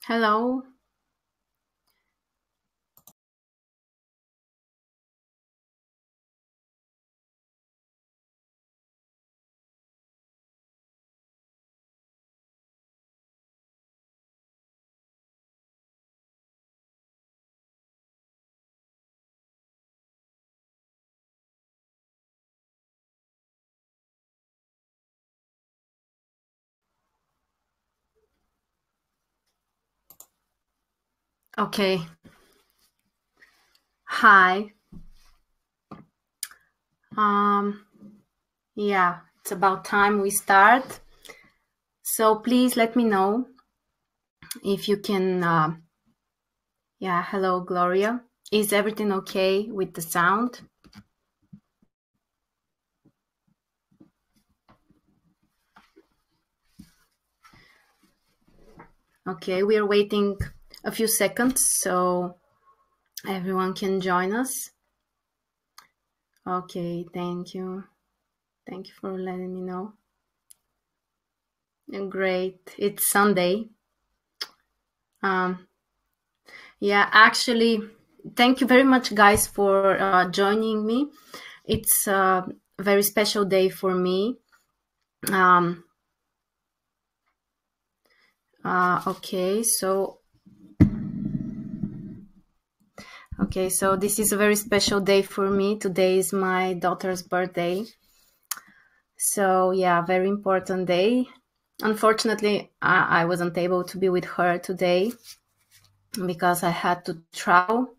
Hello. Okay. Hi. Um, yeah, it's about time we start. So please let me know if you can. Yeah, hello, Gloria. Is everything okay with the sound? Okay, we are waiting a few seconds so everyone can join us. Okay, thank you. Thank you for letting me know. Great. It's Sunday. Yeah, actually, thank you very much, guys, for joining me. It's a very special day for me. Okay, so this is a very special day for me. Today is my daughter's birthday. So yeah, very important day. Unfortunately, I wasn't able to be with her today because I had to travel.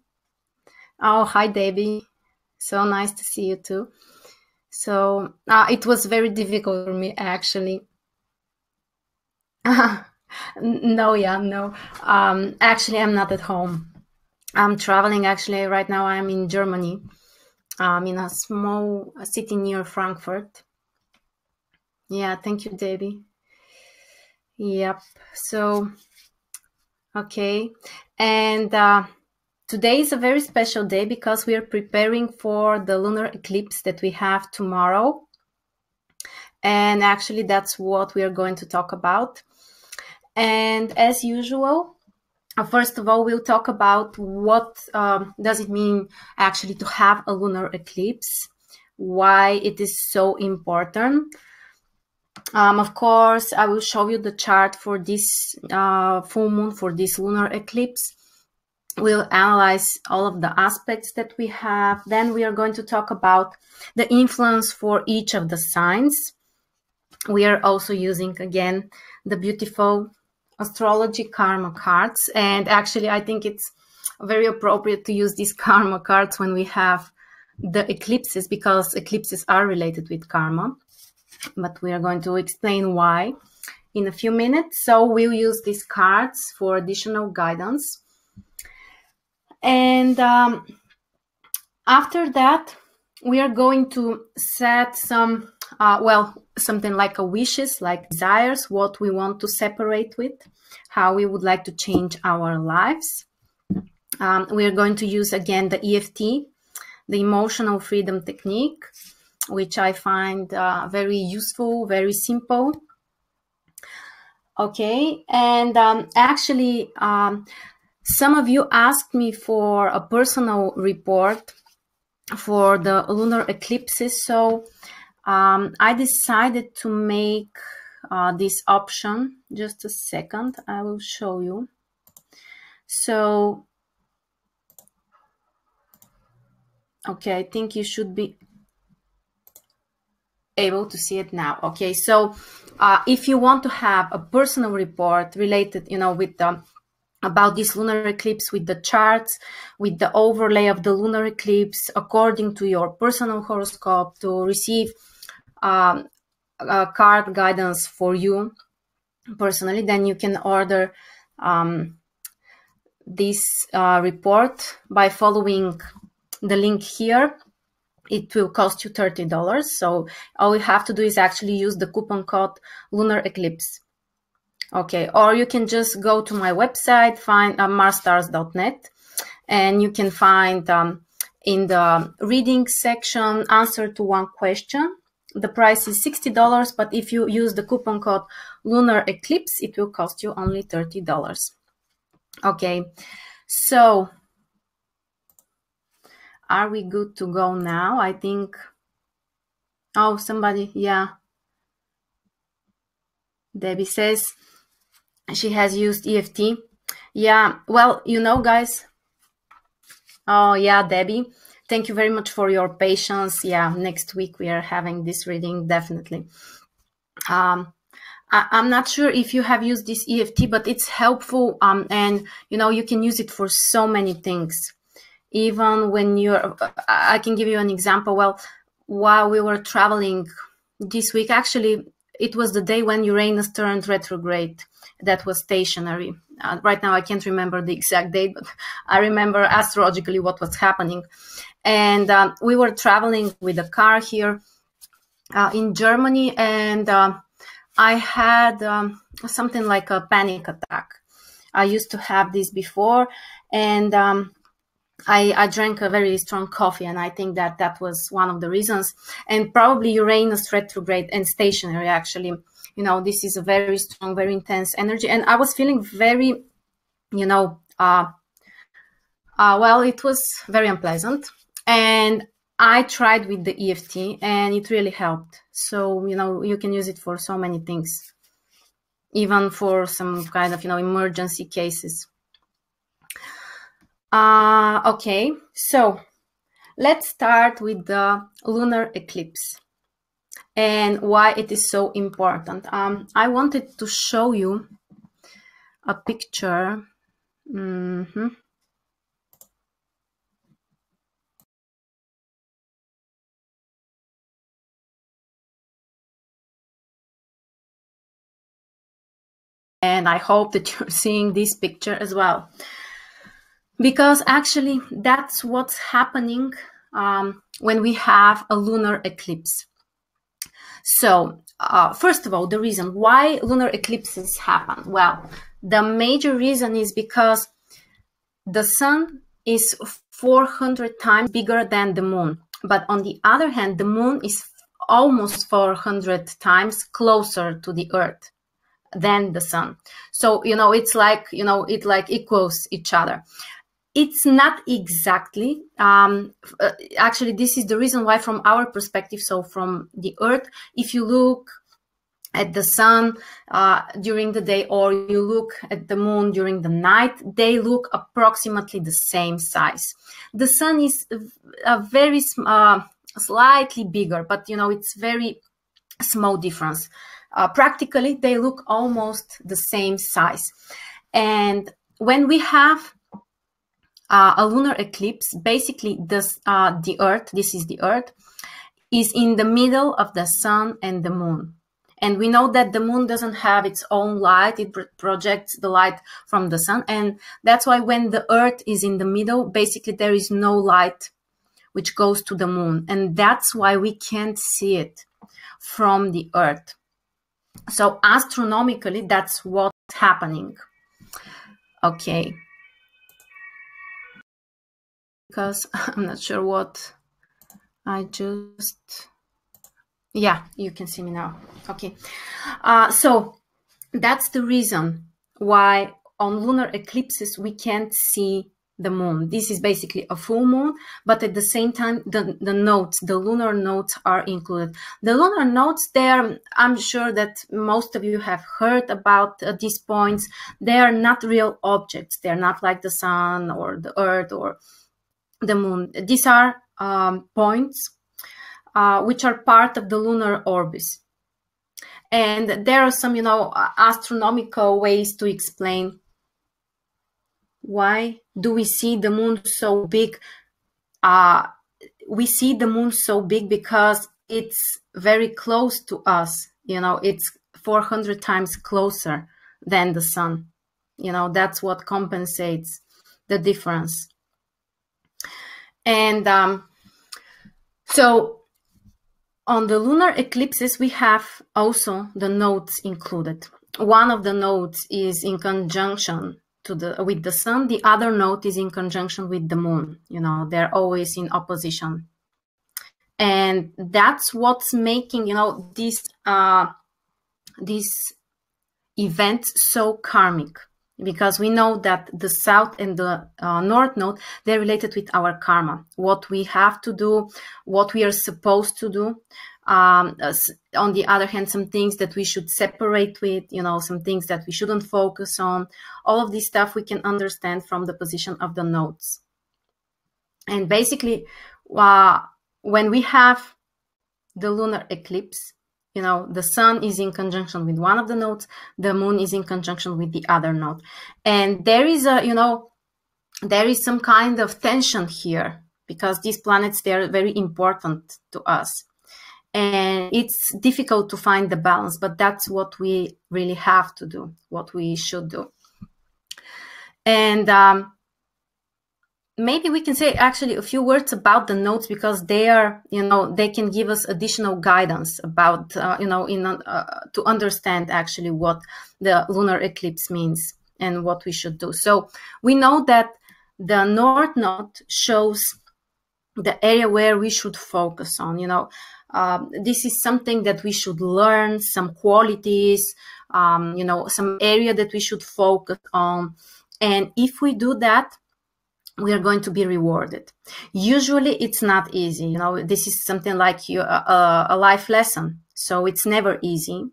Oh, hi, Debbie. So nice to see you too. So it was very difficult for me, actually. No. Actually, I'm not at home. I'm traveling. Actually, right now I'm in Germany. In a small city near Frankfurt. Yeah, thank you, Debbie. Yep. So, okay. And today is a very special day because we are preparing for the lunar eclipse that we have tomorrow. And actually, that's what we are going to talk about. And as usual, first of all, we'll talk about what does it mean actually to have a lunar eclipse, why it is so important. Of course, I will show you the chart for this full moon, for this lunar eclipse. We'll analyze all of the aspects that we have. Then we are going to talk about the influence for each of the signs. We are also using, again, the beautiful astrology karma cards. And actually, I think it's very appropriate to use these karma cards when we have the eclipses, because eclipses are related with karma. But we are going to explain why in a few minutes. So we'll use these cards for additional guidance. And after that, we are going to set some, something like a wishes, like desires, what we want to separate with, how we would like to change our lives. We are going to use, again, the EFT, the emotional freedom technique, which I find very useful, very simple. Okay, and actually, some of you asked me for a personal report for the lunar eclipses, so I decided to make this option. Just a second, I will show you. So, okay, I think you should be able to see it now. Okay, so if you want to have a personal report related, with the about this lunar eclipse, with the charts, with the overlay of the lunar eclipse, according to your personal horoscope, to receive card guidance for you personally, then you can order this report by following the link here. It will cost you $30. So all you have to do is actually use the coupon code Lunar Eclipse. Okay, or you can just go to my website, find MarStars.net, and you can find in the reading section answer to one question. The price is $60, but if you use the coupon code Lunar Eclipse, it will cost you only $30. Okay, so are we good to go now? I think, oh, somebody, yeah. Debbie says she has used EFT. Yeah, well, you know, guys. Oh, yeah, Debbie. Thank you very much for your patience. Yeah, next week we are having this reading, definitely. I'm not sure if you have used this EFT, but it's helpful. And, you know, you can use it for so many things. Even when you're, I can give you an example. Well, while we were traveling this week, actually, it was the day when Uranus turned retrograde. That was stationary. Right now, I can't remember the exact date, but I remember astrologically what was happening. And we were traveling with a car here in Germany, and I had something like a panic attack. I used to have this before, and I drank a very strong coffee, and I think that that was one of the reasons. And probably Uranus retrograde and stationary, actually. You know, this is a very strong, very intense energy. And I was feeling very, you know, well, it was very unpleasant. And I tried with the EFT, and it really helped. So, you know, you can use it for so many things, even for some kind of, you know, emergency cases. Okay, so let's start with the lunar eclipse and why it is so important. I wanted to show you a picture. And I hope that you're seeing this picture as well. Because actually, that's what's happening when we have a lunar eclipse. So, first of all, the reason why lunar eclipses happen. Well, the major reason is because the sun is 400 times bigger than the moon. But on the other hand, the moon is almost 400 times closer to the earth than the sun. So, you know, it's like, you know, it like equals each other. It's not exactly, actually, this is the reason why from our perspective, so from the earth, if you look at the sun during the day or you look at the moon during the night, they look approximately the same size. The sun is a very slightly bigger, but, you know, it's very small difference. Practically, they look almost the same size. And when we have a lunar eclipse, basically the earth, this is the earth, is in the middle of the sun and the moon. And we know that the moon doesn't have its own light. It projects the light from the sun. And that's why when the earth is in the middle, basically there is no light which goes to the moon. And that's why we can't see it from the earth. So astronomically, that's what's happening. Okay. Because I'm not sure what I just... Yeah, you can see me now. Okay. So that's the reason why on lunar eclipses we can't see the moon. This is basically a full moon, but at the same time, the nodes, the lunar nodes are included. The lunar nodes, I'm sure that most of you have heard about these points. They are not real objects. They're not like the sun or the earth or the moon. These are points which are part of the lunar orbits. And there are some, you know, astronomical ways to explain why do we see the moon so big. We see the moon so big because it's very close to us. You know, it's 400 times closer than the sun. You know, that's what compensates the difference. And so on the lunar eclipses, we have also the nodes included. One of the nodes is in conjunction with the sun. The other node is in conjunction with the moon. You know, they're always in opposition. And that's what's making, you know, these events so karmic. because we know that the south and the north node, they're related with our karma, what we have to do, what we are supposed to do. On the other hand, some things that we should separate with, you know, some things that we shouldn't focus on. All of this stuff we can understand from the position of the nodes. And basically, when we have the lunar eclipse, you know, the sun is in conjunction with one of the nodes, the moon is in conjunction with the other node. And there is a, you know, there is some kind of tension here, because these planets, they're very important to us. And it's difficult to find the balance, but that's what we really have to do, what we should do. And maybe we can say actually a few words about the nodes, because they are, you know, they can give us additional guidance about, you know, to understand actually what the lunar eclipse means and what we should do. So we know that the north node shows the area where we should focus on, you know. This is something that we should learn, some qualities, you know, some area that we should focus on. And if we do that, we are going to be rewarded. Usually it's not easy. You know, this is something like a life lesson. So it's never easy.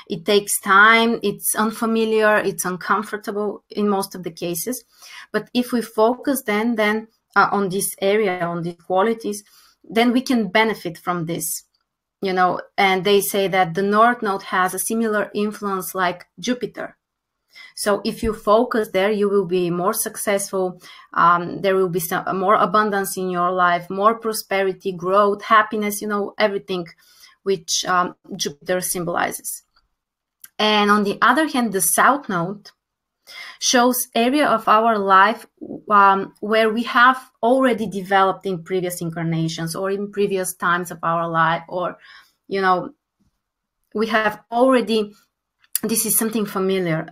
It takes time. It's unfamiliar. It's uncomfortable in most of the cases. But if we focus then on this area, on these qualities, then we can benefit from this, you know. And they say that the north node has a similar influence like Jupiter. So if you focus there, you will be more successful. There will be some more abundance in your life, more prosperity, growth, happiness, you know, everything which Jupiter symbolizes. And on the other hand, the south node shows area of our life where we have already developed in previous incarnations or in previous times of our life, or, you know, we have already, this is something familiar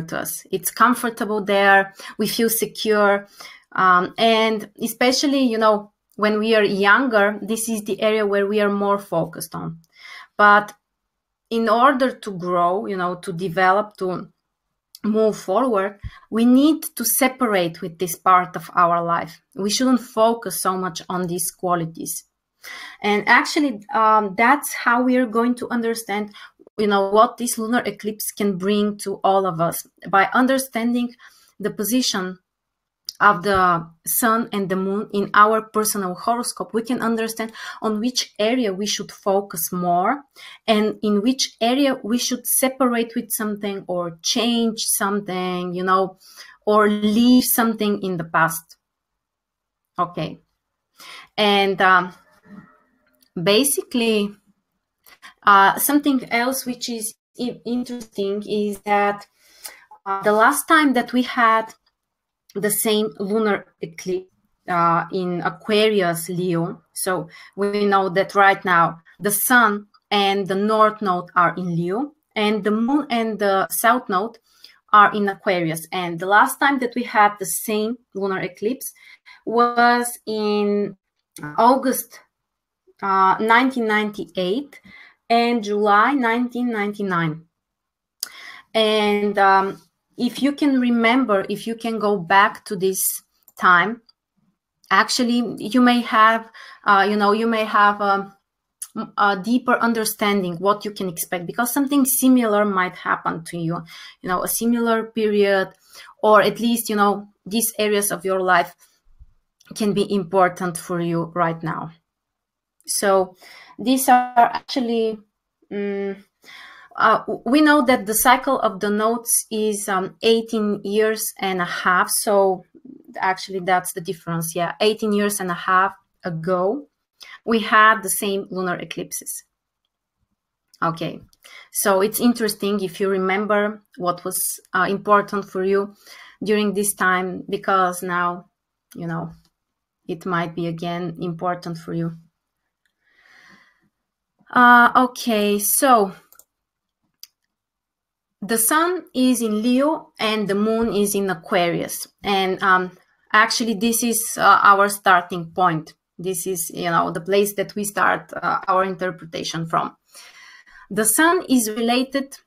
to us. It's comfortable there. We feel secure. And especially, you know, when we are younger, this is the area where we are more focused on. But in order to grow, you know, to develop, to move forward, we need to separate with this part of our life. We shouldn't focus so much on these qualities. And actually, that's how we are going to understand, you know, what this lunar eclipse can bring to all of us. By understanding the position of the sun and the moon in our personal horoscope, we can understand on which area we should focus more and in which area we should separate with something or change something, you know, or leave something in the past. Okay. And basically, something else which is interesting is that the last time that we had the same lunar eclipse in Aquarius, Leo. So we know that right now the sun and the north node are in Leo, and the moon and the south node are in Aquarius. And the last time that we had the same lunar eclipse was in August 1998 and July 1999. And if you can remember, if you can go back to this time, actually you may have, you know, you may have a deeper understanding what you can expect, because something similar might happen to you, you know, a similar period, or at least, you know, these areas of your life can be important for you right now. So these are actually, we know that the cycle of the nodes is 18 years and a half. So actually that's the difference. Yeah, 18 years and a half ago, we had the same lunar eclipses. Okay, so it's interesting if you remember what was important for you during this time, because now, you know, it might be again important for you. Okay, so the sun is in Leo and the moon is in Aquarius. And actually, this is our starting point. This is, you know, the place that we start our interpretation from. The sun is related,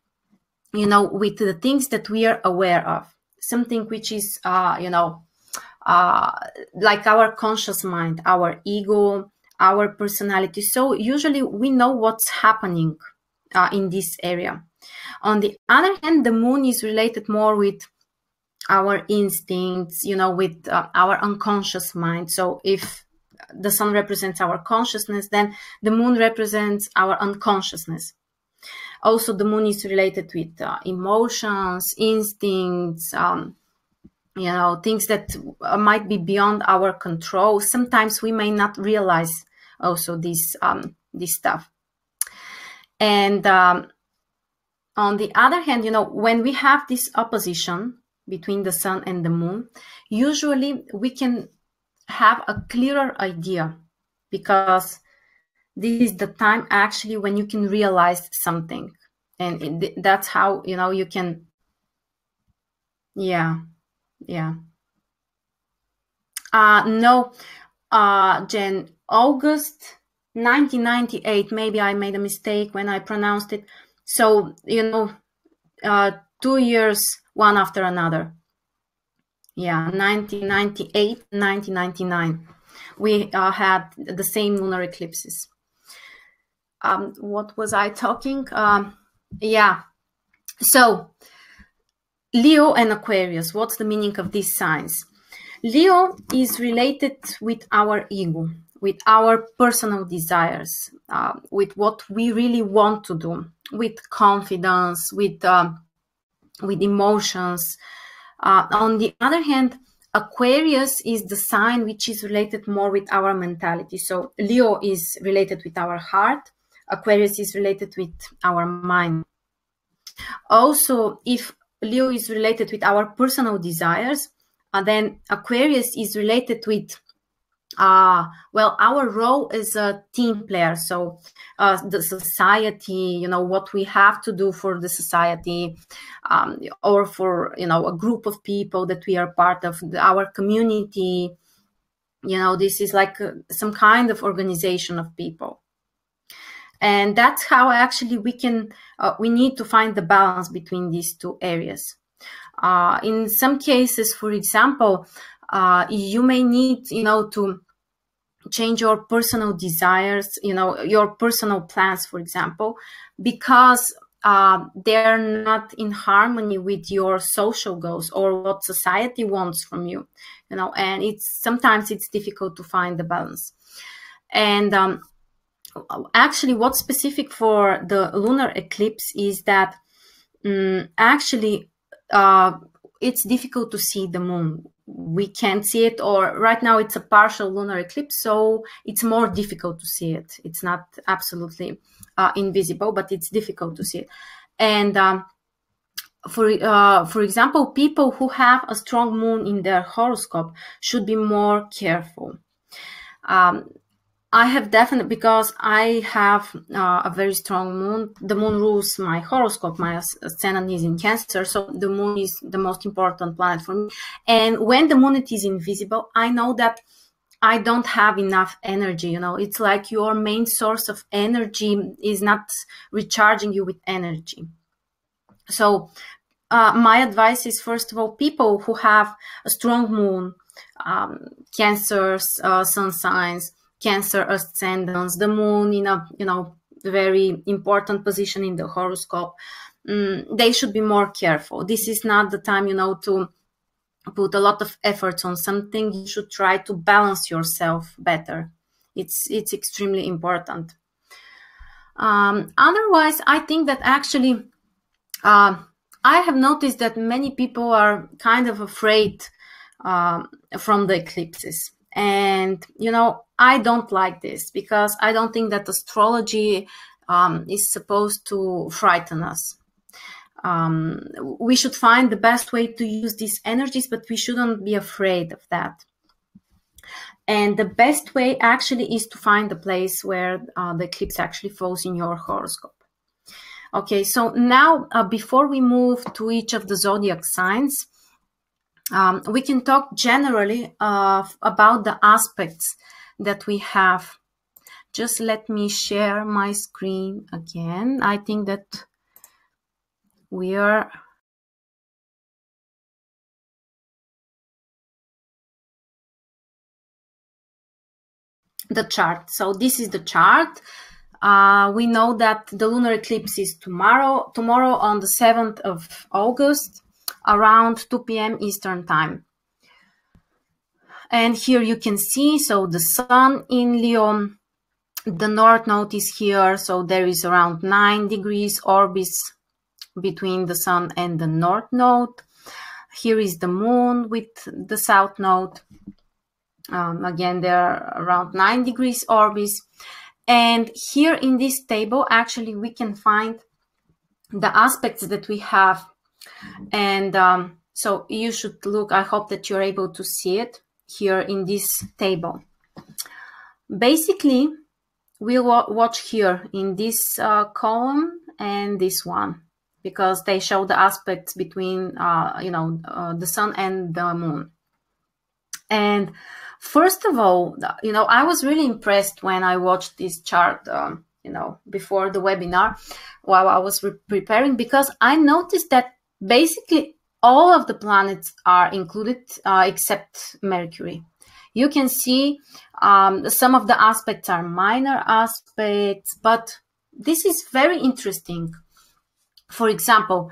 you know, with the things that we are aware of. something which is, like our conscious mind, our ego, our personality. So usually we know what's happening in this area. On the other hand, the moon is related more with our instincts, with our unconscious mind. So if the sun represents our consciousness, then the moon represents our unconsciousness. Also, the moon is related with emotions, instincts, things that might be beyond our control. Sometimes we may not realize also this stuff. And on the other hand, when we have this opposition between the sun and the moon, usually we can have a clearer idea, because this is the time actually when you can realize something. And that's how, you can, yeah. No, Jen, August 1998, maybe I made a mistake when I pronounced it. So, 2 years, one after another. Yeah, 1998, 1999. We had the same lunar eclipses. What was I talking? Yeah. So, Leo and Aquarius, what's the meaning of these signs? Leo is related with our ego, with our personal desires, with what we really want to do, with confidence, with emotions. On the other hand, Aquarius is the sign which is related more with our mentality. So Leo is related with our heart. Aquarius is related with our mind. Also, if Leo is related with our personal desires, then Aquarius is related with, our role as a team player. So the society, what we have to do for the society, or for, a group of people that we are part of, our community. This is like some kind of organization of people. And that's how actually we need to find the balance between these two areas. In some cases, for example, you may need, to change your personal desires, your personal plans, for example, because they're not in harmony with your social goals or what society wants from you, and sometimes it's difficult to find the balance. And actually, what's specific for the lunar eclipse is that actually it's difficult to see the moon. We can't see it, or right now it's a partial lunar eclipse, so it's more difficult to see it. It's not absolutely invisible, but it's difficult to see it. And for example, people who have a strong moon in their horoscope should be more careful. I have definitely, because I have a very strong moon. The moon rules my horoscope. My ascendant is in Cancer, so the moon is the most important planet for me. And when the moon is invisible, I know that I don't have enough energy. It's like your main source of energy is not recharging you with energy. So my advice is, first of all, people who have a strong moon, Cancer sun signs, Cancer ascendants, the moon in a very important position in the horoscope, they should be more careful. This is not the time to put a lot of efforts on something. You should try to balance yourself better. It's extremely important. Otherwise, I think that actually I have noticed that many people are kind of afraid from the eclipses. And, I don't like this, because I don't think that astrology is supposed to frighten us. We should find the best way to use these energies, but we shouldn't be afraid of that. And the best way actually is to find the place where the eclipse actually falls in your horoscope. Okay, so now before we move to each of the zodiac signs, we can talk generally about the aspects that we have. Just let me share my screen again. I think that we are the chart. So this is the chart. We know that the lunar eclipse is tomorrow on the 7th of August, around 2 p.m. Eastern time. And here you can see, so the sun in Leo, the north node is here, so there is around 9 degrees orbits between the sun and the north node. Here is the moon with the south node. Again, there are around 9 degrees orbits. And here in this table, actually, we can find the aspects that we have. And so you should look, I hope that you're able to see it here in this table. Basically, we'll watch here in this column and this one, because they show the aspects between, the sun and the moon. And first of all, I was really impressed when I watched this chart, before the webinar, while I was preparing, because I noticed that basically all of the planets are included except Mercury. You can see some of the aspects are minor aspects, but this is very interesting. For example,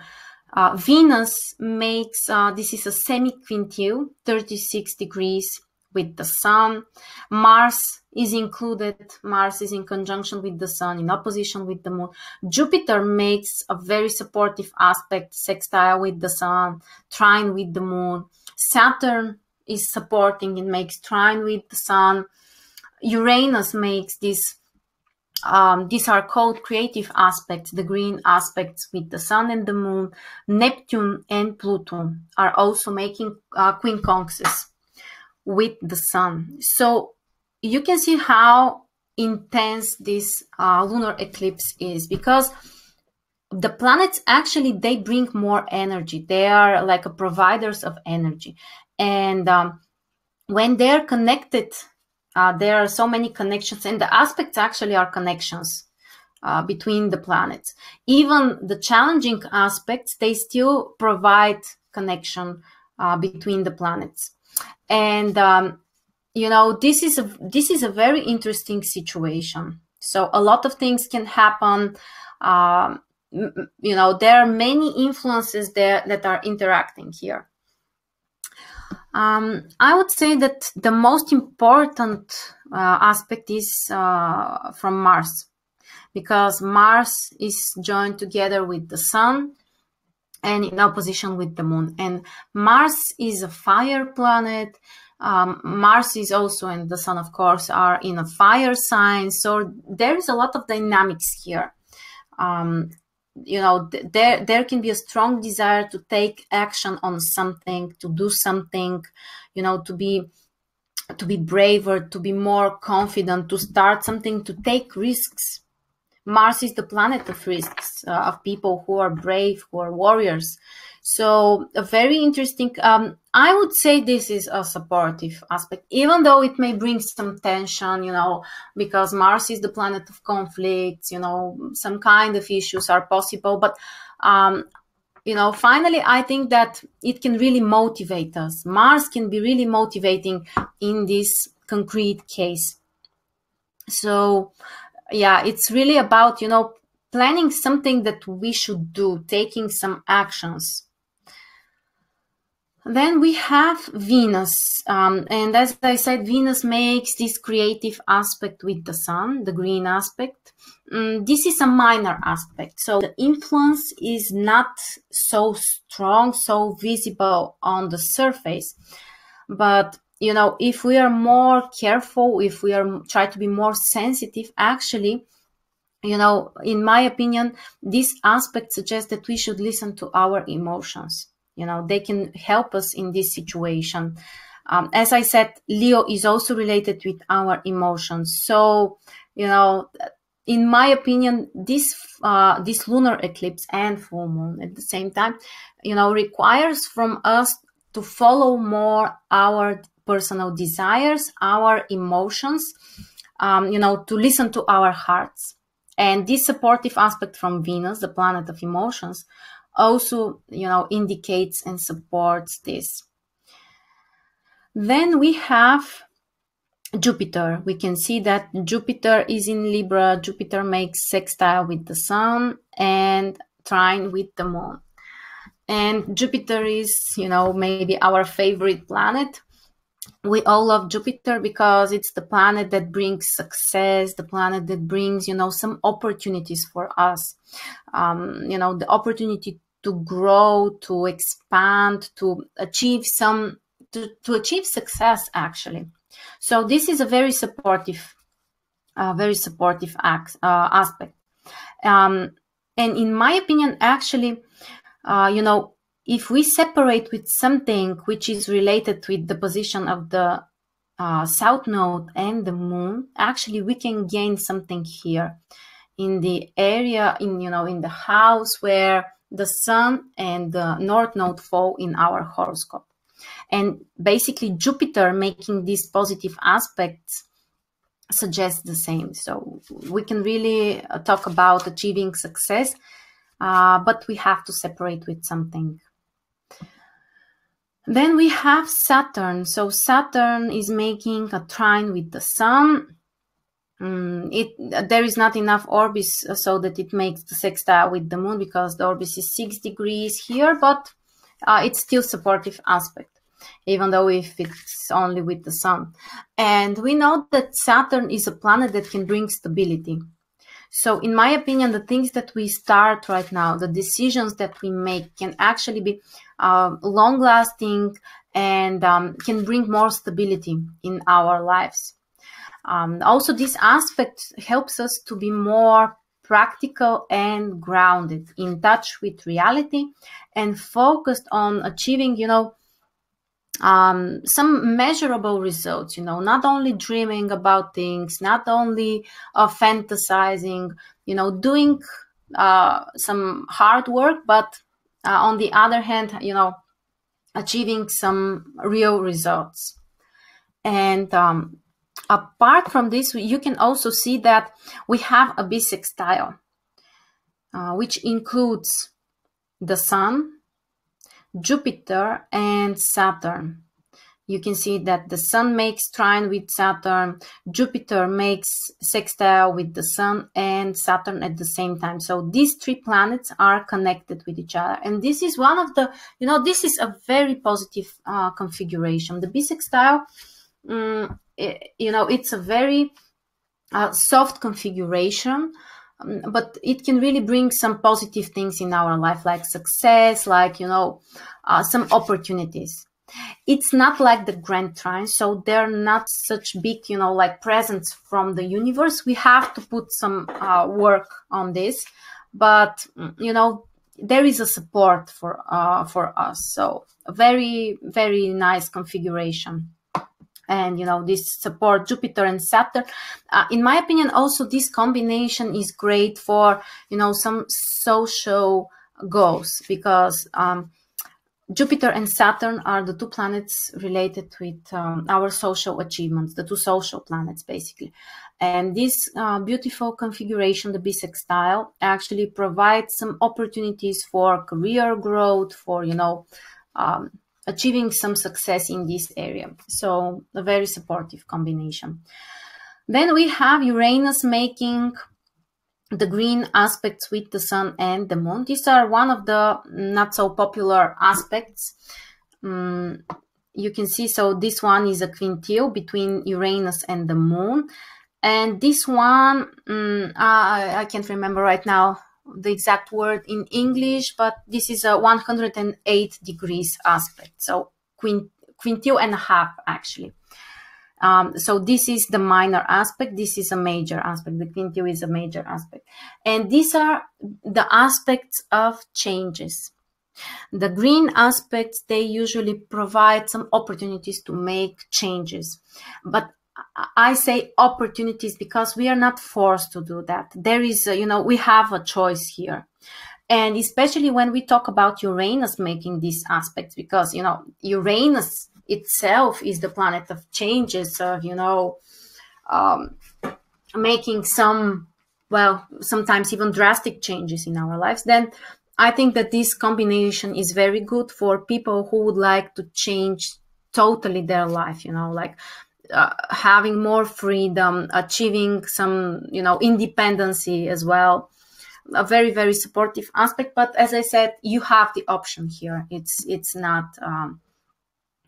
Venus makes, this is a semi-quintile, 36 degrees with the sun. Mars is included. Mars is in conjunction with the sun, in opposition with the moon. Jupiter makes a very supportive aspect, sextile with the sun, trine with the moon. Saturn is supporting, it makes trine with the sun. Uranus makes this, these are called creative aspects, the green aspects with the sun and the moon. Neptune and Pluto are also making quincunxes with the sun. So you can see how intense this lunar eclipse is, because the planets actually, they bring more energy. They are like providers of energy. And when they're connected, there are so many connections, and the aspects actually are connections between the planets. Even the challenging aspects, they still provide connection between the planets. And this is a very interesting situation. So a lot of things can happen. There are many influences there that are interacting here. I would say that the most important aspect is from Mars, because Mars is joined together with the sun and in opposition with the moon. And Mars is a fire planet. Mars is also, and the sun, of course, are in a fire sign. So there is a lot of dynamics here. There can be a strong desire to take action on something, to do something, to be braver, to be more confident, to start something, to take risks. Mars is the planet of risks, of people who are brave, who are warriors. So a very interesting, I would say this is a supportive aspect, even though it may bring some tension, because Mars is the planet of conflicts, some kind of issues are possible. But, finally, I think that it can really motivate us. Mars can be really motivating in this concrete case. So, yeah, it's really about, planning something that we should do, taking some actions. Then we have Venus. And as I said, Venus makes this creative aspect with the sun, the green aspect. This is a minor aspect. So the influence is not so strong, so visible on the surface. But if we are more careful, if we try to be more sensitive, actually, in my opinion, this aspect suggests that we should listen to our emotions. They can help us in this situation. As I said, Leo is also related with our emotions. So, in my opinion, this lunar eclipse and full moon at the same time, requires from us to follow more our personal desires, our emotions, to listen to our hearts. And this supportive aspect from Venus, the planet of emotions, also, indicates and supports this. Then we have Jupiter. We can see that Jupiter is in Libra. Jupiter makes sextile with the Sun and trine with the Moon. And Jupiter is, you know, maybe our favorite planet. We all love Jupiter because it's the planet that brings success, the planet that brings, you know, some opportunities for us. You know, the opportunity to grow, to expand, to achieve to achieve success, actually. So this is a very supportive aspect. And in my opinion, actually, you know, if we separate with something which is related with the position of the South Node and the Moon, actually we can gain something here in the area, in the house where the Sun and the North Node fall in our horoscope. And basically Jupiter making these positive aspects suggests the same. So we can really talk about achieving success, but we have to separate with something. Then we have Saturn. So Saturn is making a trine with the Sun. There is not enough orbis so that it makes the sextile with the Moon, because the orbis is 6 degrees here, but it's still supportive aspect, even though if it's only with the Sun. And we know that Saturn is a planet that can bring stability. So in my opinion, the things that we start right now, the decisions that we make can actually be long-lasting and can bring more stability in our lives. Also, this aspect helps us to be more practical and grounded, in touch with reality, and focused on achieving, you know, some measurable results, you know, not only dreaming about things, not only fantasizing, you know, doing some hard work, but on the other hand, you know, achieving some real results. And apart from this, you can also see that we have a bisextile, which includes the Sun, Jupiter, and Saturn. You can see that the Sun makes trine with Saturn, Jupiter makes sextile with the Sun and Saturn at the same time. So these three planets are connected with each other. And this is one of the, you know, this is a very positive configuration. The bisextile, you know, it's a very soft configuration, but it can really bring some positive things in our life, like success, like, you know, some opportunities. It's not like the grand trine, so they're not such big, you know, like presents from the universe. We have to put some work on this, but, you know, there is a support for us. So a very, very nice configuration. And, you know, this support Jupiter and Saturn. In my opinion, also this combination is great for, you know, some social goals, because Jupiter and Saturn are the two planets related with our social achievements, the two social planets, basically. And this beautiful configuration, the bisextile, actually provides some opportunities for career growth, for, you know, achieving some success in this area. So a very supportive combination. Then we have Uranus making the green aspects with the Sun and the Moon. These are one of the not so popular aspects. You can see, so this one is a quintile between Uranus and the Moon. And this one, I can't remember right now the exact word in English, but this is a 108 degrees aspect. So quintile and a half, actually. So this is the minor aspect. This is a major aspect. The quintile is a major aspect. And these are the aspects of changes. The green aspects, they usually provide some opportunities to make changes. But I say opportunities because we are not forced to do that. There is, you know, we have a choice here. And especially when we talk about Uranus making these aspects, because, you know, Uranus itself is the planet of changes, of, you know, making some, well, sometimes even drastic changes in our lives, then I think that this combination is very good for people who would like to change totally their life, you know, like having more freedom, achieving some, you know, independency as well. A very, very supportive aspect. But as I said, you have the option here. It's not,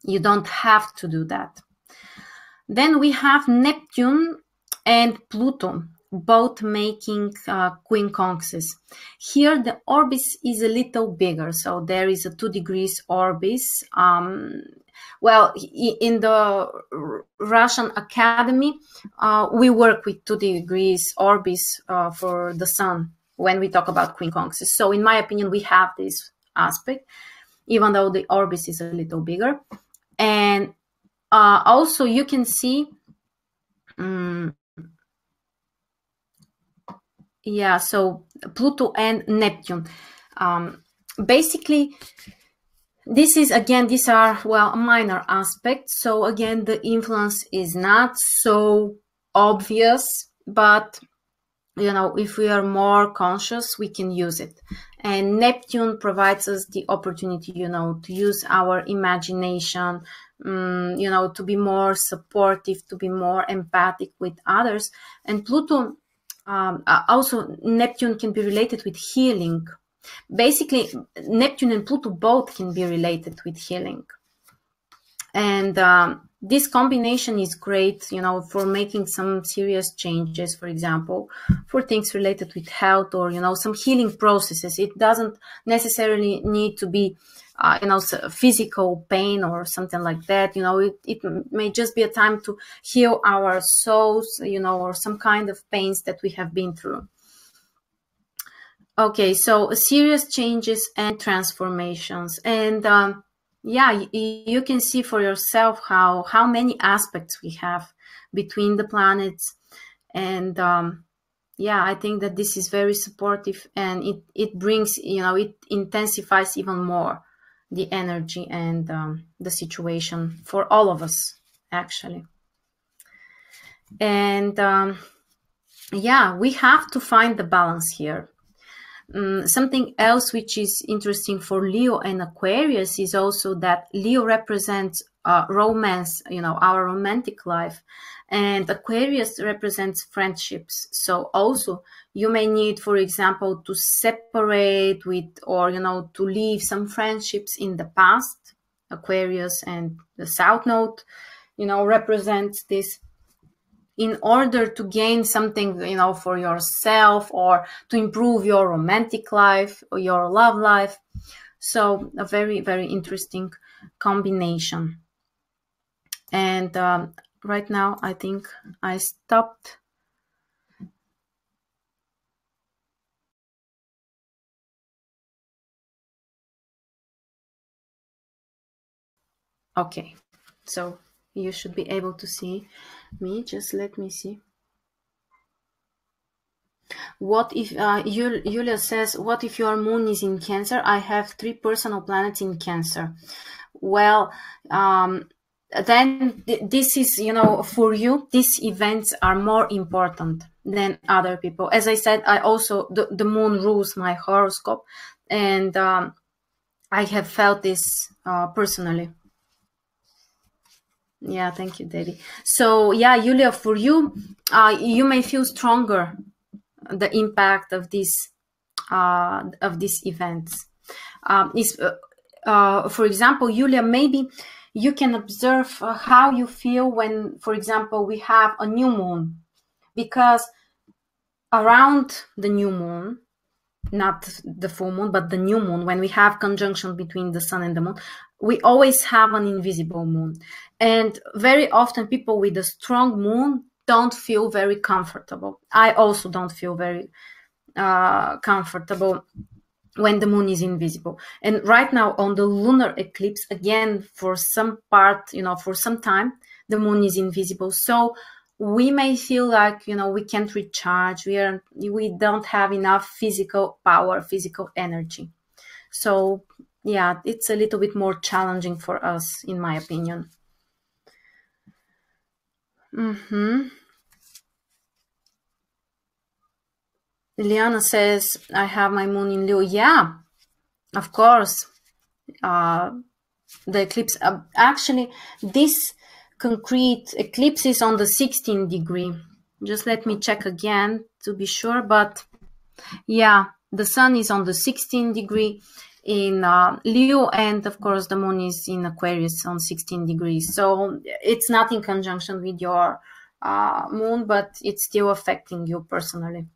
you don't have to do that. Then we have Neptune and Pluto, both making quincunxes. Here the orbis is a little bigger, so there is a 2 degrees orbis. Well, in the Russian Academy, we work with 2 degrees orbis for the Sun when we talk about quincunxes. So in my opinion, we have this aspect, even though the orbis is a little bigger. And also you can see, yeah, so Pluto and Neptune. Basically, this is, again, these are, well, minor aspects. So again, the influence is not so obvious, but, you know, if we are more conscious, we can use it. And Neptune provides us the opportunity, you know, to use our imagination, you know, to be more supportive, to be more empathic with others. And Pluto, also Neptune can be related with healing. Basically, Neptune and Pluto both can be related with healing. And this combination is great, you know, for making some serious changes, for example, for things related with health or, you know, some healing processes. It doesn't necessarily need to be, you know, physical pain or something like that. You know, it may just be a time to heal our souls, you know, or some kind of pains that we have been through. Okay, so serious changes and transformations. And yeah, you can see for yourself how many aspects we have between the planets. And yeah, I think that this is very supportive, and it brings, you know, it intensifies even more the energy and the situation for all of us, actually. And yeah, we have to find the balance here. Something else which is interesting for Leo and Aquarius is also that Leo represents romance, you know, our romantic life, and Aquarius represents friendships. So also you may need, for example, to separate with, or, you know, to leave some friendships in the past. Aquarius and the South Node, you know, represents this, in order to gain something, you know, for yourself, or to improve your romantic life or your love life. So a very, very interesting combination. And right now, I think I stopped. Okay, so you should be able to see me. Just let me see. What if, Julia says, what if your moon is in Cancer? I have 3 personal planets in Cancer. Well, then this is, you know, for you, these events are more important than other people. As I said, I also, the moon rules my horoscope, and I have felt this personally. Yeah, thank you, Debbie. So yeah, Julia, for you, you may feel stronger the impact of these events. For example, Julia, maybe you can observe how you feel when, for example, we have a new moon, because around the new moon, not the full moon, but the new moon, when we have conjunction between the sun and the moon, we always have an invisible moon. And very often people with a strong moon don't feel very comfortable. I also don't feel very comfortable when the moon is invisible. And right now on the lunar eclipse, again, for some part, you know, for some time, the moon is invisible. So we may feel like, you know, we can't recharge. We don't have enough physical power, physical energy. So yeah, it's a little bit more challenging for us, in my opinion. Liana says, I have my moon in Leo. Yeah, of course. The eclipse, actually, this concrete eclipses on the 16th degree. Just let me check again to be sure, but yeah, the sun is on the 16th degree in Leo, and of course the moon is in Aquarius on 16 degrees. So it's not in conjunction with your moon, but it's still affecting you personally.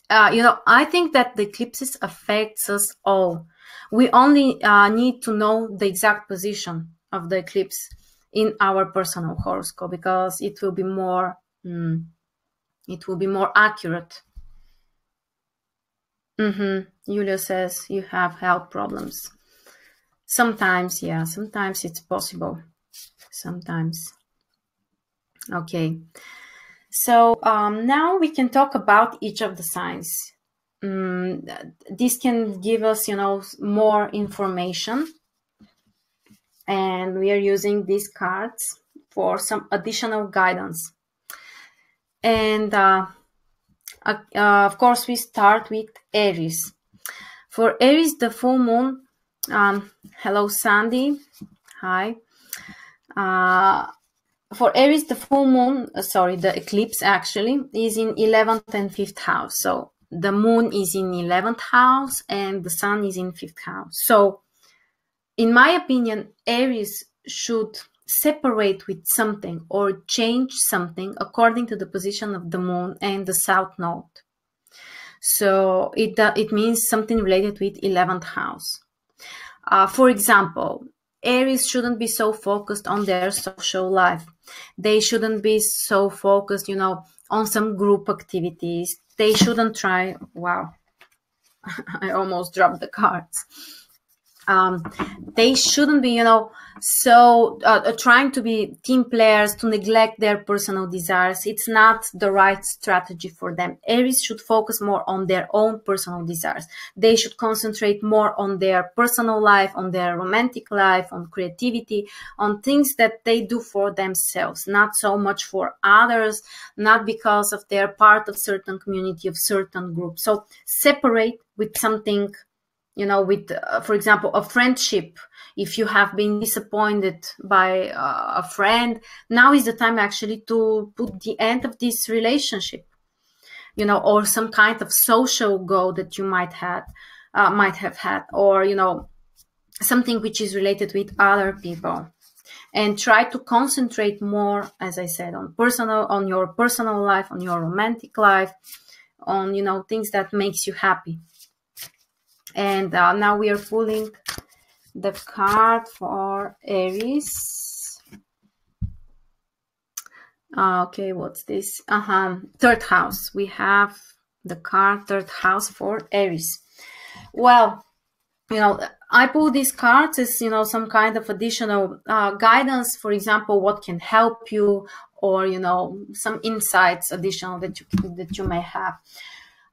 You know, I think that the eclipses affects us all. We only need to know the exact position of the eclipse in our personal horoscope, because it will be more accurate. Julia says you have health problems. Sometimes, yeah, sometimes it's possible. Sometimes. Okay. So now we can talk about each of the signs. This can give us, you know, more information. And we are using these cards for some additional guidance. And of course, we start with Aries. For Aries, the full moon, hello, Sandy. Hi. For Aries, the full moon, the eclipse actually, is in 11th and 5th house. So the moon is in 11th house and the sun is in 5th house. So in my opinion, Aries should separate with something or change something according to the position of the moon and the south node. So it means something related with 11th house. For example, Aries shouldn't be so focused on their social life. They shouldn't be so focused, you know, on some group activities. They shouldn't try, wow, I almost dropped the cards. They shouldn't be, you know, so trying to be team players, to neglect their personal desires. It's not the right strategy for them. Aries should focus more on their own personal desires. They should concentrate more on their personal life, on their romantic life, on creativity, on things that they do for themselves, not so much for others, not because of they're part of certain community, of certain group. So separate with something, you know, with, for example, a friendship. If you have been disappointed by a friend, now is the time actually to put the end of this relationship, you know, or some kind of social goal that you might have had, or, you know, something which is related with other people. And try to concentrate more, as I said, on your personal life, on your romantic life, on, you know, things that makes you happy. And now we are pulling the card for Aries. Okay, what's this? Third house. We have the card third house for Aries. Well, you know, I pull these cards as, you know, some kind of additional guidance. For example, what can help you, or, you know, some insights additional that you may have.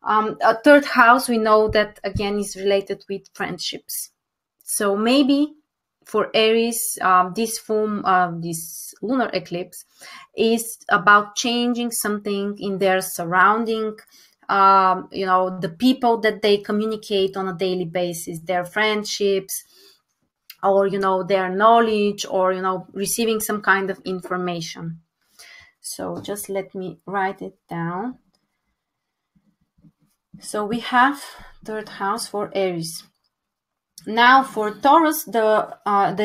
A third house, we know that again is related with friendships. So maybe for Aries, this lunar eclipse is about changing something in their surrounding, you know, the people that they communicate on a daily basis, their friendships, or, you know, their knowledge, or, you know, receiving some kind of information. So just let me write it down. So we have third house for Aries. Now for Taurus, the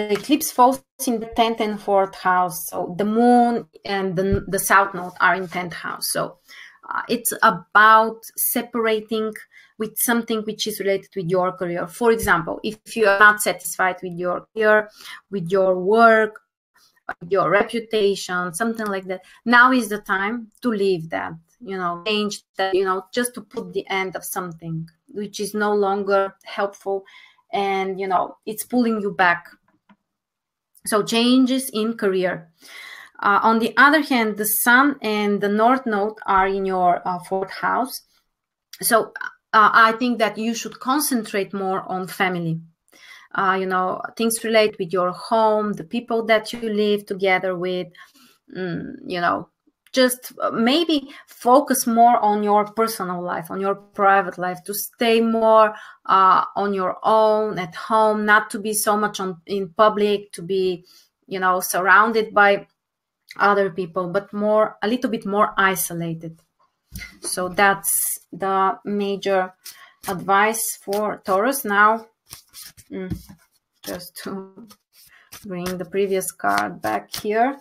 eclipse falls in the 10th and 4th house. So the moon and the south node are in 10th house. So it's about separating with something which is related with your career. For example, if you are not satisfied with your career, with your work, with your reputation, something like that, now is the time to leave that, you know, change that, you know, just to put the end of something which is no longer helpful, and, you know, it's pulling you back. So changes in career. On the other hand, the sun and the north node are in your 4th house. So I think that you should concentrate more on family. You know, things relate with your home, the people that you live together with, you know, just maybe focus more on your personal life, on your private life, to stay more on your own at home, not to be so much in public, to be, you know, surrounded by other people, but a little bit more isolated. So that's the major advice for Taurus. Now, just to bring the previous card back here,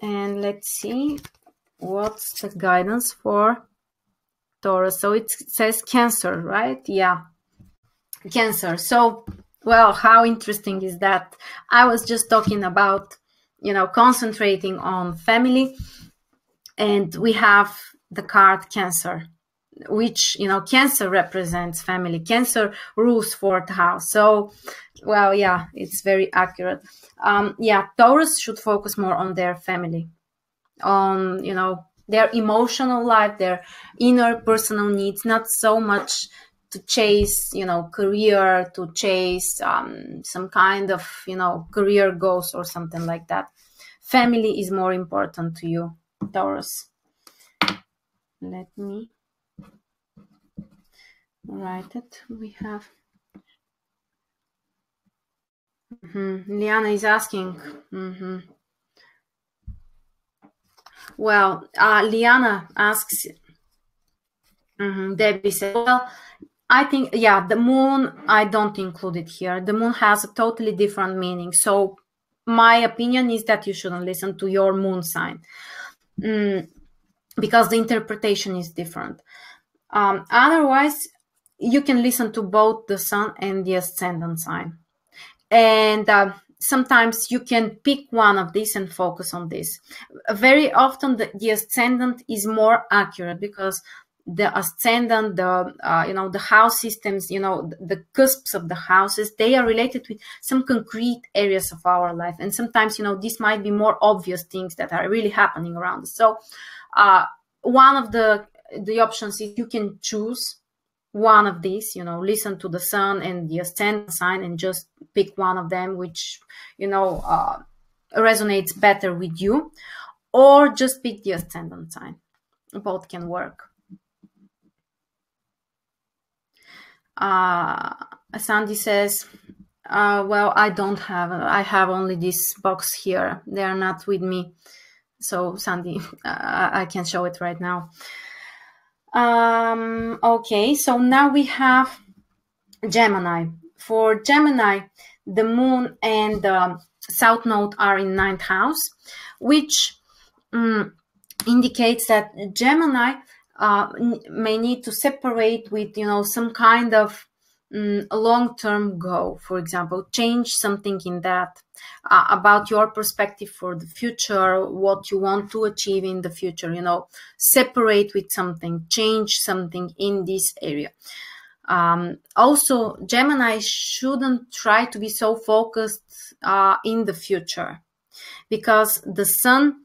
and let's see what's the guidance for Taurus. So it says Cancer, right? Yeah, Cancer. So, well, how interesting is that? I was just talking about, you know, concentrating on family, and we have the card Cancer, which, you know, Cancer represents family. Cancer rules fourth house. So, well, yeah, it's very accurate. Yeah, Taurus should focus more on their family, on, you know, their emotional life, their inner personal needs, not so much to chase, you know, career, to chase some kind of, you know, career goals or something like that. Family is more important to you, Taurus. Let me write it. We have Liana is asking. Well, Liana asks, Debbie said, well, I think, yeah, the moon, I don't include it here. The moon has a totally different meaning. So my opinion is that you shouldn't listen to your moon sign, because the interpretation is different. Otherwise, you can listen to both the sun and the ascendant sign. And sometimes you can pick one of these and focus on this. Very often the ascendant is more accurate, because the ascendant, you know, the house systems, you know, the cusps of the houses, they are related with some concrete areas of our life. And sometimes, you know, this might be more obvious things that are really happening around us. So one of the options is you can choose one of these, you know, listen to the sun and the ascendant sign and just pick one of them, which, you know, resonates better with you, or just pick the ascendant sign. Both can work. Sandy says, well, I don't have, I have only this box here. They are not with me. So Sandy, I can show it right now. Okay, so now we have Gemini. For Gemini, the moon and the south node are in 9th house, which indicates that Gemini may need to separate with, you know, some kind of long-term goal. For example, change something in that about your perspective for the future, what you want to achieve in the future, you know, separate with something, change something in this area. Also, Gemini shouldn't try to be so focused in the future, because the sun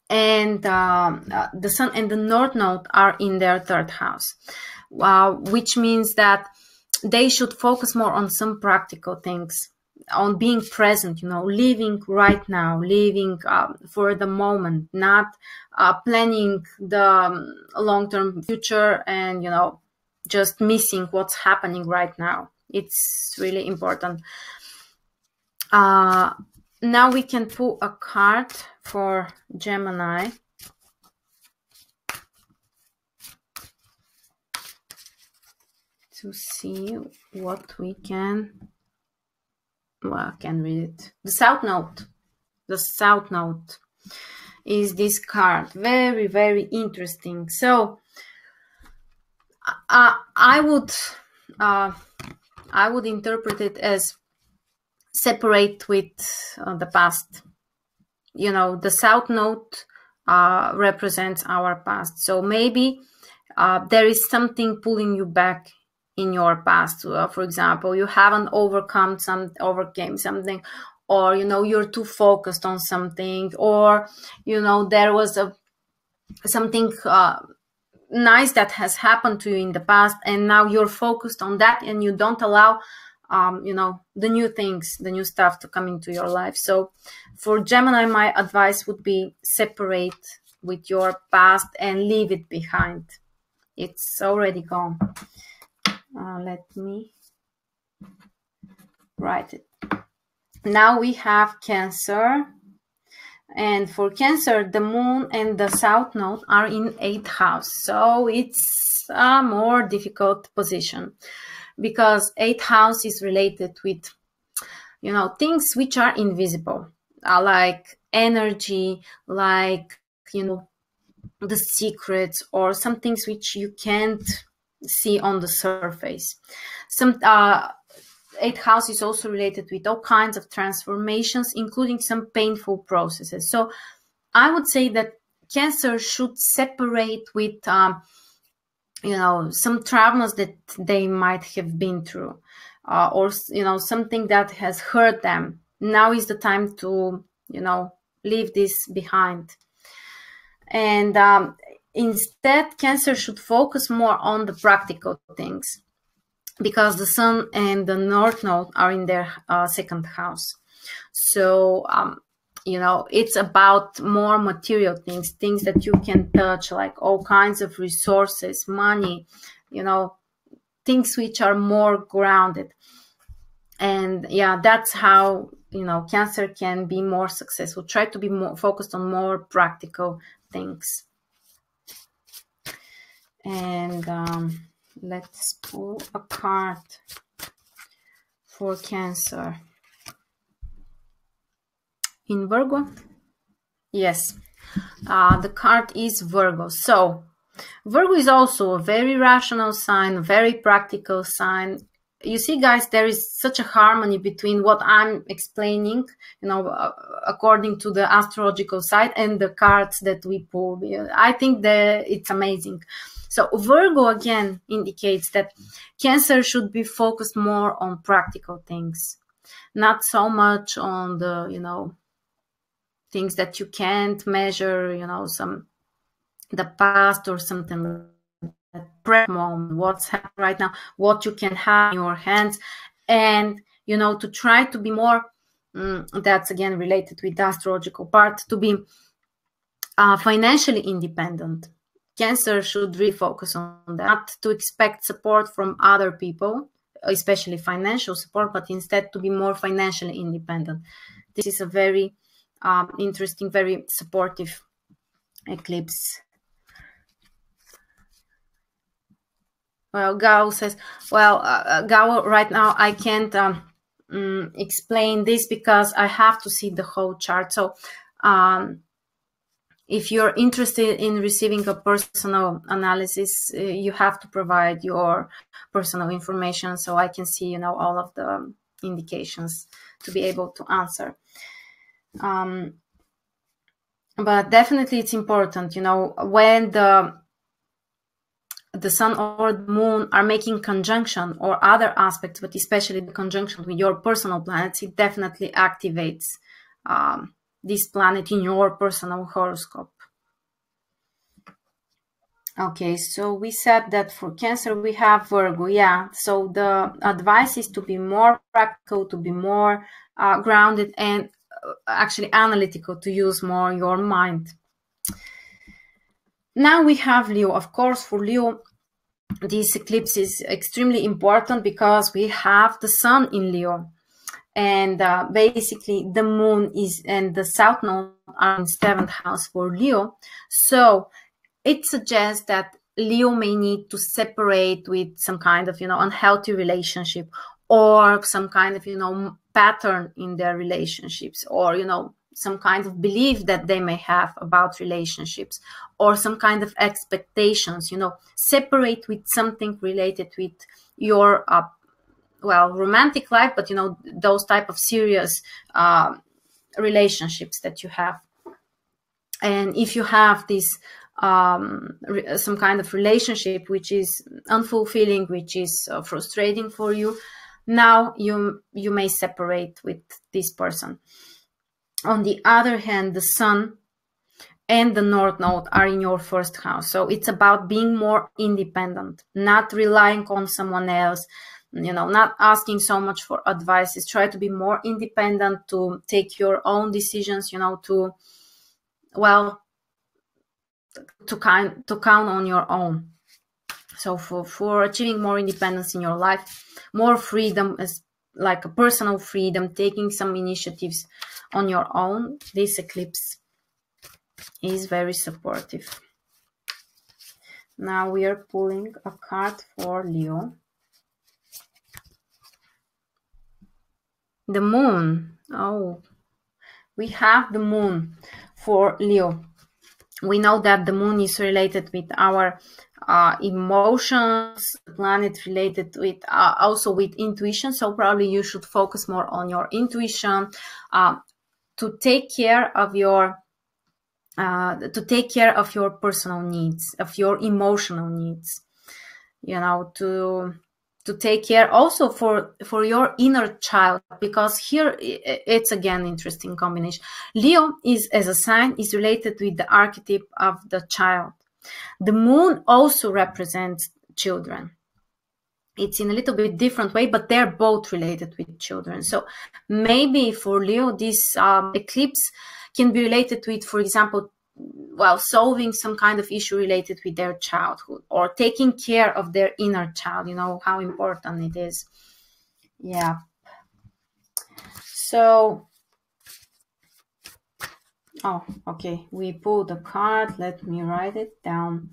and the north node are in their 3rd house, which means that they should focus more on some practical things, on being present, you know, living right now, living for the moment, not planning the long-term future and, you know, just missing what's happening right now. It's really important. Now we can pull a card for Gemini. To see what we can, well, I can read it. The south node. The south node is this card. Very, very interesting. So I would interpret it as separate with the past. You know, the south node represents our past. So maybe there is something pulling you back in your past. For example, you haven't overcame something, or, you know, you're too focused on something, or, you know, there was something nice that has happened to you in the past, and now you're focused on that, and you don't allow you know, the new things, the new stuff to come into your life. So for Gemini, my advice would be separate with your past and leave it behind. It's already gone. Let me write it. Now we have Cancer, And for Cancer, the moon and the south node are in 8th house. So it's a more difficult position because 8th house is related with, you know, things which are invisible, like energy, like, you know, the secrets, or some things which you can't see on the surface. Some 8th house is also related with all kinds of transformations, including some painful processes. So I would say that Cancer should separate with, you know, some traumas that they might have been through, or, you know, something that has hurt them. Now is the time to, you know, leave this behind. And instead, Cancer should focus more on the practical things, because the Sun and the North Node are in their 2nd house. So, you know, it's about more material things, things that you can touch, like all kinds of resources, money, you know, things which are more grounded. And yeah, that's how, you know, Cancer can be more successful. Try to be more focused on more practical things. And let's pull a card for Cancer. In Virgo? Yes, the card is Virgo. So Virgo is also a very rational sign, a very practical sign. You see, guys, there is such a harmony between what I'm explaining, you know, according to the astrological side, and the cards that we pull. I think that it's amazing. So Virgo again indicates that Cancer should be focused more on practical things, not so much on the, you know, things that you can't measure, you know, the past or something like that. Present moment, what's happening right now, what you can have in your hands, and, you know, to try to be more, that's again related with the astrological part, to be financially independent. Cancer should really focus on that, not to expect support from other people, especially financial support, but instead to be more financially independent. This is a very interesting, very supportive eclipse. Well, Gao says, well, Gao, right now I can't explain this because I have to see the whole chart. So if you're interested in receiving a personal analysis, you have to provide your personal information so I can see, you know, all of the indications to be able to answer. But definitely it's important, you know, when the Sun or the Moon are making conjunction or other aspects, but especially the conjunction with your personal planets, it definitely activates this planet in your personal horoscope. Okay, so we said that for Cancer we have Virgo. Yeah, so the advice is to be more practical, to be more grounded, and actually analytical, to use more your mind. Now we have Leo. Of course, for Leo, this eclipse is extremely important because we have the Sun in Leo. And basically the Moon is, and the South Node are in 7th house for Leo. So it suggests that Leo may need to separate with some kind of, you know, unhealthy relationship, or some kind of, you know, pattern in their relationships, or, you know, some kind of belief that they may have about relationships, or some kind of expectations, you know, separate with something related with your, well, romantic life, but, you know, those type of serious relationships that you have. And if you have this some kind of relationship which is unfulfilling, which is frustrating for you, now you may separate with this person. On the other hand, the Sun and the North Node are in your 1st house, so it's about being more independent, not relying on someone else, you know, not asking so much for advices. Try to be more independent, to take your own decisions, you know, to, well, to count on your own. So for achieving more independence in your life, more freedom, as like a personal freedom, taking some initiatives on your own, this eclipse is very supportive. Now we are pulling a card for Leo. The moon. Oh, we have the moon for Leo. We know that the moon is related with our emotions, the planet related with also with intuition. So probably you should focus more on your intuition to take care of your personal needs, of your emotional needs. You know, to take care also for your inner child, because here it's again interesting combination. Leo is, as a sign, is related with the archetype of the child. The moon also represents children. It's in a little bit different way, but they're both related with children. So maybe for Leo, this eclipse can be related with, for example, well, solving some kind of issue related with their childhood, or taking care of their inner child. You know how important it is. Yeah. So, oh, okay, we pulled a card. Let me write it down.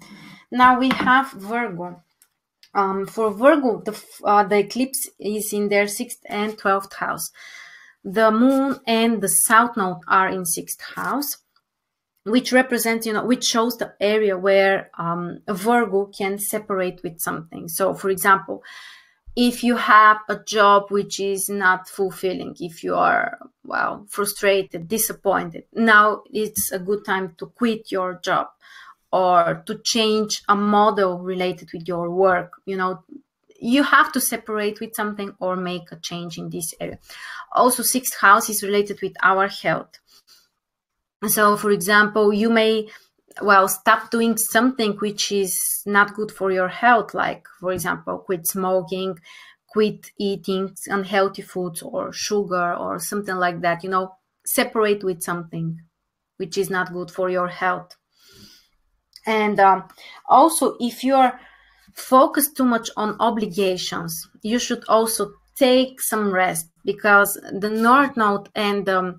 Now we have Virgo. For Virgo, the eclipse is in their 6th and 12th house. The moon and the south node are in 6th house, which represents, you know, which shows the area where a Virgo can separate with something. So, for example, if you have a job which is not fulfilling, if you are, well, frustrated, disappointed, now it's a good time to quit your job, or to change a model related with your work. You know, you have to separate with something or make a change in this area. Also, 6th house is related with our health. So, for example, you may, well, stop doing something which is not good for your health, like, for example, quit smoking, quit eating unhealthy foods or sugar or something like that. You know, separate with something which is not good for your health. And also, if you're focused too much on obligations, you should also take some rest, because the North Node and the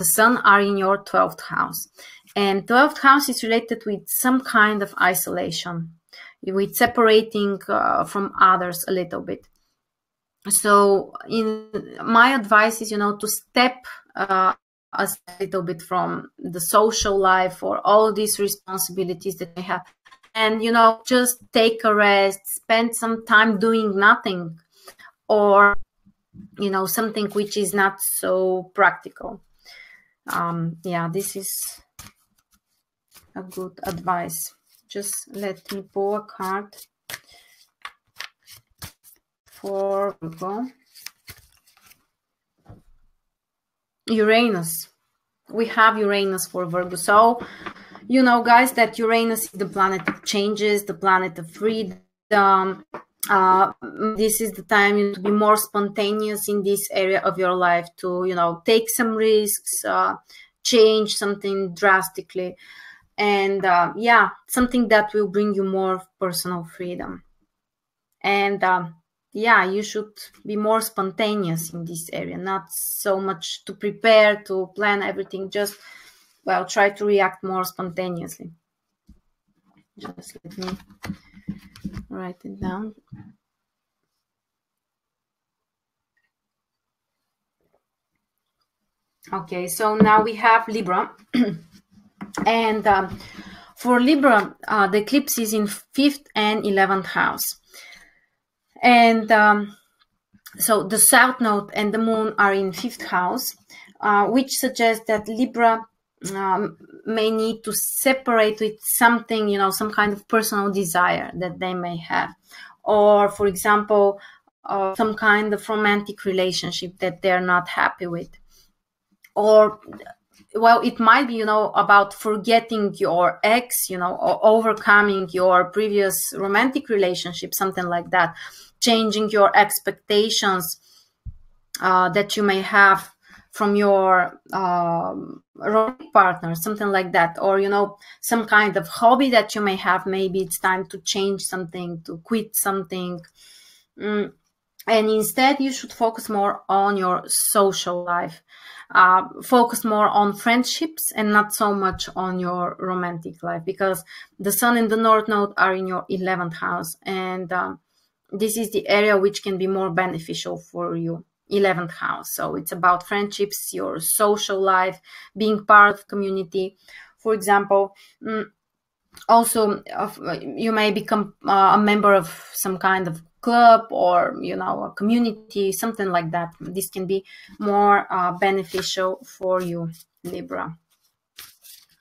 Sun are in your 12th house. And 12th house is related with some kind of isolation, with separating from others a little bit. So my advice is, you know, to step a little bit from the social life or all these responsibilities that they have, and, you know, just take a rest, spend some time doing nothing, or, you know, something which is not so practical. Yeah, this is a good advice. Just let me pull a card for Virgo. Uranus. We have Uranus for Virgo. So, you know, guys, that Uranus is the planet of changes, the planet of freedom. This is the time to be more spontaneous in this area of your life, to, you know, take some risks, change something drastically, and yeah, something that will bring you more personal freedom. And yeah, you should be more spontaneous in this area, not so much to prepare, to plan everything, just, well, try to react more spontaneously. Just let me write it down. Okay, so now we have Libra. And for Libra, the eclipse is in 5th and 11th house. And so the South Node and the Moon are in 5th house, which suggests that Libra may need to separate with something, you know, some kind of personal desire that they may have. Or, for example, some kind of romantic relationship that they're not happy with. Or, well, it might be, you know, about forgetting your ex, you know, or overcoming your previous romantic relationship, something like that. Changing your expectations that you may have from your romantic partner, something like that. Or, you know, some kind of hobby that you may have. Maybe it's time to change something, to quit something. And instead you should focus more on your social life, focus more on friendships and not so much on your romantic life, because the sun and the north node are in your 11th house, and this is the area which can be more beneficial for you. 11th house, so it's about friendships, your social life, being part of community. For example, also you may become a member of some kind of club, or a community, something like that. This can be more beneficial for you, Libra.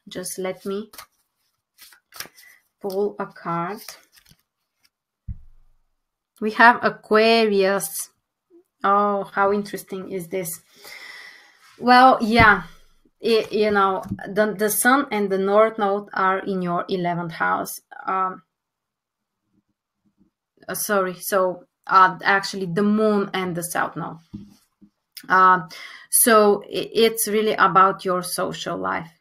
Just let me pull a card. We have Aquarius. Oh, how interesting is this? Well, yeah, the sun and the north node are in your 11th house. Sorry, so actually the moon and the south node. So it's really about your social life.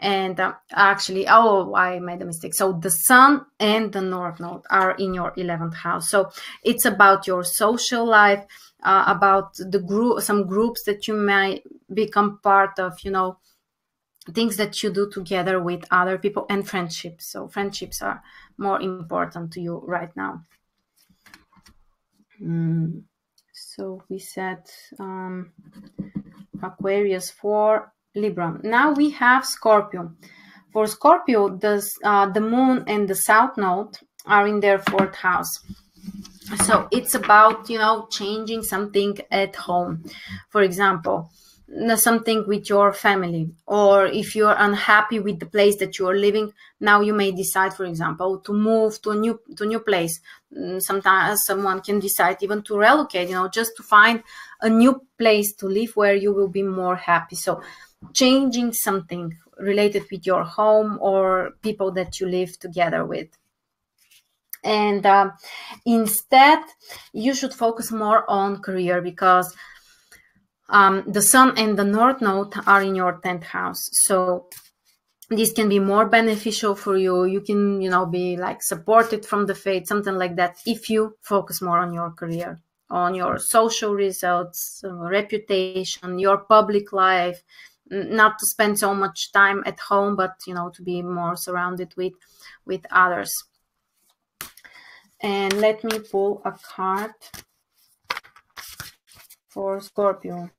And actually, oh, I made a mistake. So the sun and the north node are in your 11th house. So it's about your social life, about the group, some groups that you may become part of, things that you do together with other people, and friendships. So friendships are more important to you right now. So we said Aquarius for Libra. Now we have Scorpio. For Scorpio, the moon and the south node are in their 4th house. So it's about, changing something at home. For example, something with your family, or if you're unhappy with the place that you are living, now you may decide, for example, to move to a new place. Sometimes someone can decide even to relocate, just to find a new place to live where you will be more happy. So changing something related with your home or people that you live together with. And instead you should focus more on career, because the sun and the north node are in your 10th house. So this can be more beneficial for you. You can, be like supported from the fate, something like that, if you focus more on your career, on your social results, reputation, your public life, not to spend so much time at home, but, to be more surrounded with others. And let me pull a card for Scorpio.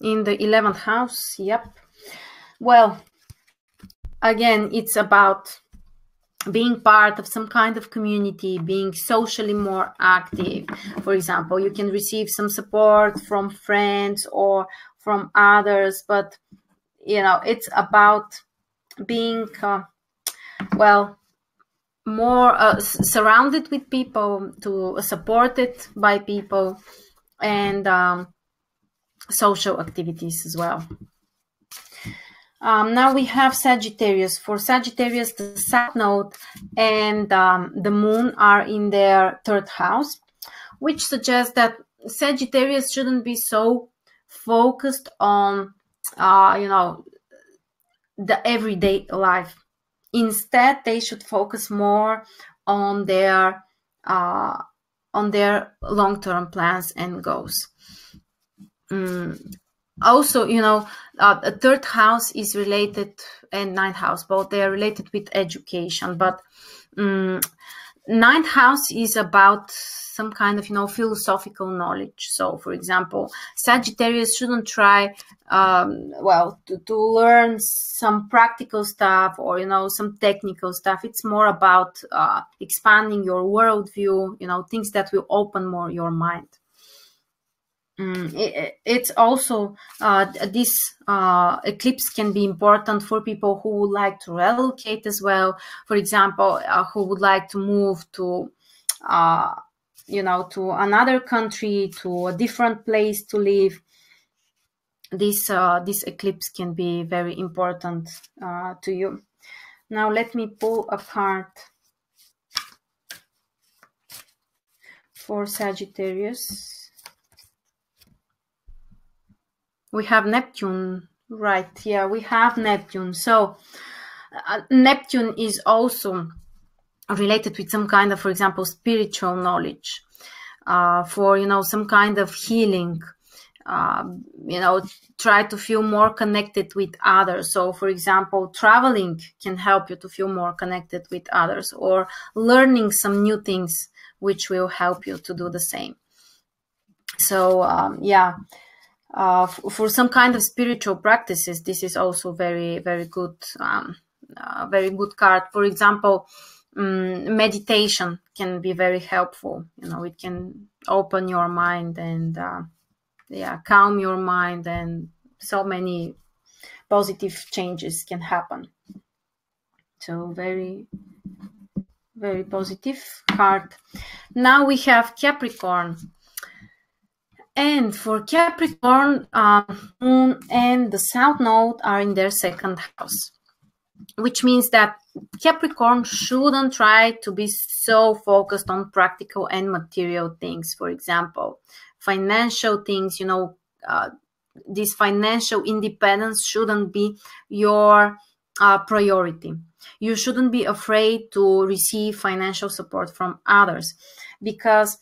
In the 11th house, yep. Well, again, it's about being part of some kind of community, being socially more active. For example, you can receive some support from friends or from others, but, it's about being, more surrounded with people, supported by people, and social activities as well. Now we have Sagittarius. For Sagittarius, the south node and the moon are in their 3rd house, which suggests that Sagittarius shouldn't be so focused on, the everyday life. Instead, they should focus more on their long-term plans and goals. Also, a 3rd house is related, and 9th house, both they are related with education, but 9th house is about some kind of, philosophical knowledge. So, for example, Sagittarius shouldn't try, to learn some practical stuff or, some technical stuff. It's more about expanding your worldview, things that will open more your mind. It's also this eclipse can be important for people who would like to relocate as well. For example, who would like to move to to another country, to a different place to live. This eclipse can be very important to you. Now let me pull a card for Sagittarius. We have Neptune, right? Yeah, we have Neptune. So Neptune is also related with some kind of, for example, spiritual knowledge, for, you know, some kind of healing, you know, try to feel more connected with others. So, for example, traveling can help you to feel more connected with others, or learning some new things which will help you to do the same. So, yeah, for some kind of spiritual practices, this is also very, very good, very good card. For example, meditation can be very helpful. You know, it can open your mind and yeah, calm your mind, and so many positive changes can happen. So very, very positive card. Now we have Capricorn. And for Capricorn, Moon and the South Node are in their second house, which means that Capricorn shouldn't try to be so focused on practical and material things. For example, financial things, you know, this financial independence shouldn't be your priority. You shouldn't be afraid to receive financial support from others, because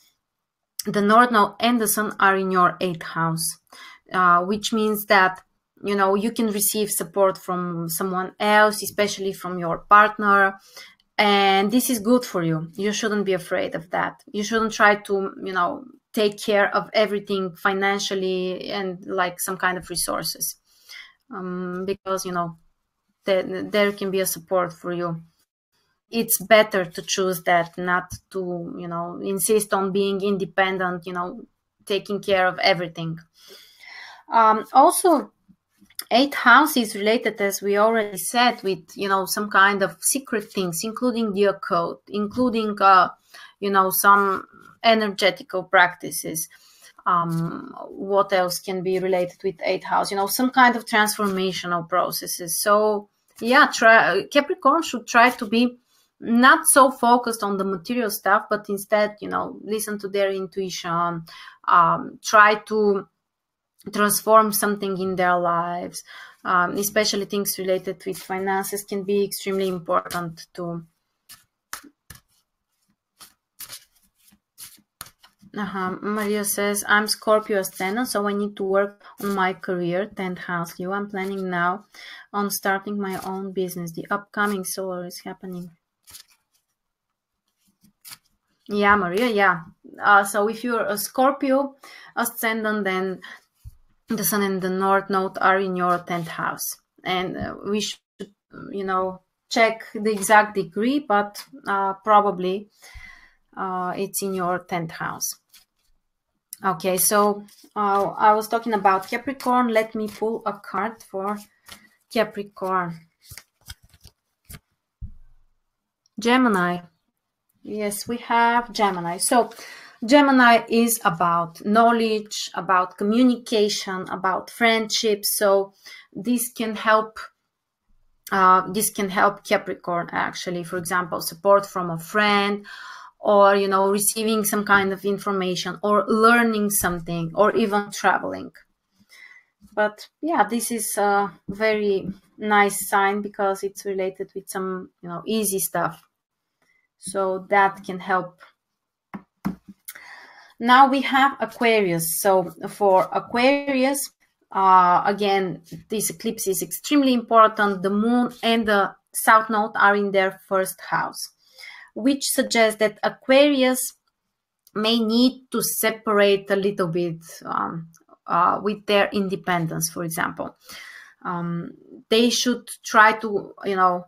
the North Node and the Sun are in your 8th house, which means that, you know, you can receive support from someone else, especially from your partner, and this is good for you. You shouldn't be afraid of that. You shouldn't try to, you know, take care of everything financially and like some kind of resources, because, you know, there can be a support for you. It's better to choose that, not to, you know, insist on being independent, you know, taking care of everything. Also, 8th house is related, as we already said, with, you know, some kind of secret things, including the occult, including, you know, some energetical practices. What else can be related with 8th house? You know, some kind of transformational processes. So, yeah, Capricorn should try to be not so focused on the material stuff, but instead, you know, listen to their intuition, try to transform something in their lives, especially things related with finances can be extremely important too. Maria says, I'm Scorpio ascendant, so I need to work on my career. 10th house, Leo. I'm planning now on starting my own business. The upcoming solar is happening. Yeah, Maria, yeah. So if you're a Scorpio ascendant, then the Sun and the North Node are in your 10th house. And we should, you know, check the exact degree, but probably it's in your 10th house. Okay, so I was talking about Capricorn. Let me pull a card for Capricorn. Gemini. Yes, we have Gemini. So Gemini is about knowledge, about communication, about friendship. So this can help Capricorn, actually. For example, support from a friend, or, you know, receiving some kind of information, or learning something, or even traveling. But yeah, this is a very nice sign because it's related with some, you know, easy stuff. So that can help. Now we have Aquarius. So for Aquarius, again, this eclipse is extremely important. The Moon and the South Node are in their 1st house, which suggests that Aquarius may need to separate a little bit with their independence, for example. They should try to, you know,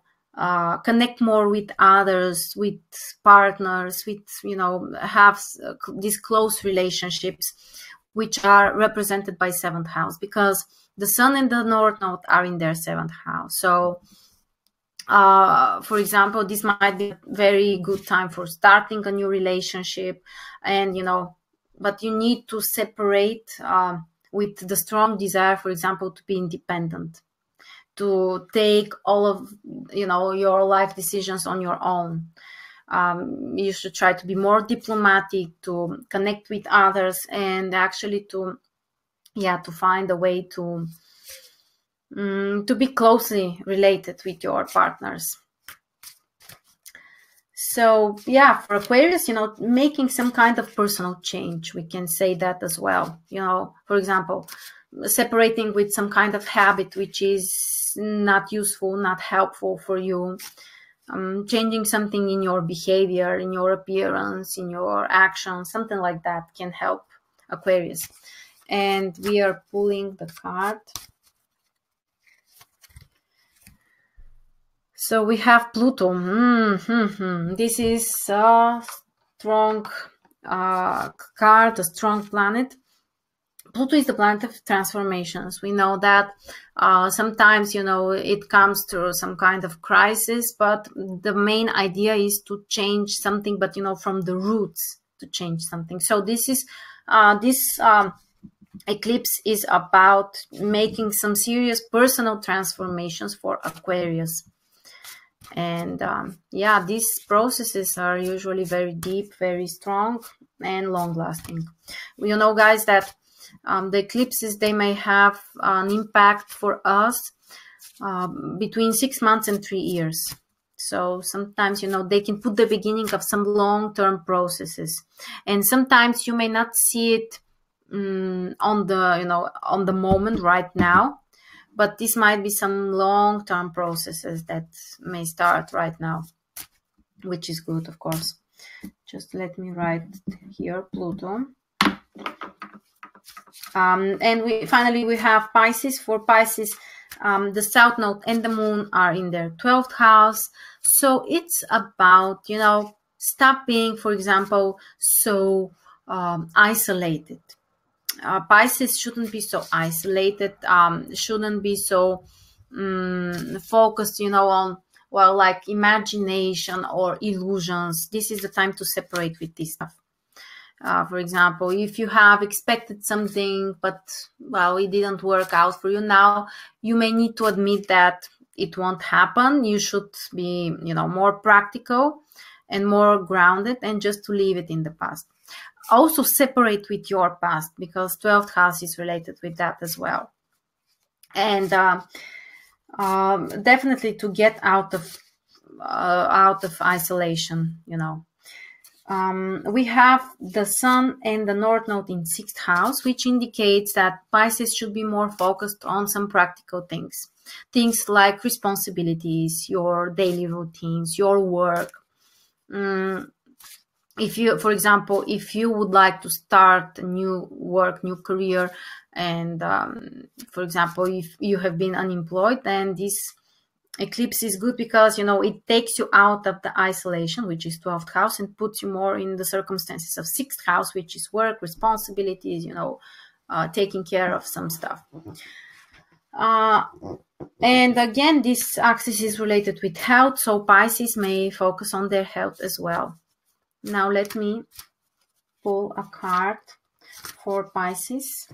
connect more with others, with partners, with, you know, have these close relationships, which are represented by 7th house, because the Sun and the North Node are in their 7th house. So, for example, this might be a very good time for starting a new relationship, and, you know, but you need to separate with the strong desire, for example, to be independent, to take all of, you know, your life decisions on your own. You should try to be more diplomatic, to connect with others, and actually to, yeah, to find a way to be closely related with your partners. So yeah, for Aquarius, you know, making some kind of personal change, we can say that as well. You know, for example, separating with some kind of habit which is not useful, not helpful for you. Changing something in your behavior, in your appearance, in your actions, something like that can help Aquarius. And we are pulling the card. So we have Pluto. This is a strong card, a strong planet. Pluto is the planet of transformations. We know that sometimes, you know, it comes through some kind of crisis, but the main idea is to change something, but, you know, from the roots to change something. So this is, this eclipse is about making some serious personal transformations for Aquarius. And yeah, these processes are usually very deep, very strong, and long-lasting. You know, guys, that the eclipses, they may have an impact for us between 6 months and 3 years. So sometimes, you know, they can put the beginning of some long-term processes, and sometimes you may not see it on the, you know, on the moment right now, but this might be some long-term processes that may start right now, which is good, of course. Just let me write here, Pluto. And finally we have Pisces. For Pisces, the South Node and the Moon are in their 12th house. So it's about, you know, stop being, for example, so isolated. Pisces shouldn't be so isolated, shouldn't be so focused, you know, on, well, like imagination or illusions. This is the time to separate with this stuff. For example, if you have expected something, but, well, it didn't work out for you now, you may need to admit that it won't happen. You should be, you know, more practical and more grounded, and just to leave it in the past. Also separate with your past, because 12th house is related with that as well. And definitely to get out of isolation, you know. We have the Sun and the North Node in 6th house, which indicates that Pisces should be more focused on some practical things. Things like responsibilities, your daily routines, your work. If you, for example, if you would like to start a new work, new career, and for example, if you have been unemployed, then this eclipse is good, because, you know, it takes you out of the isolation, which is 12th house, and puts you more in the circumstances of 6th house, which is work, responsibilities, you know, taking care of some stuff. And again, this axis is related with health, so Pisces may focus on their health as well. Now let me pull a card for Pisces.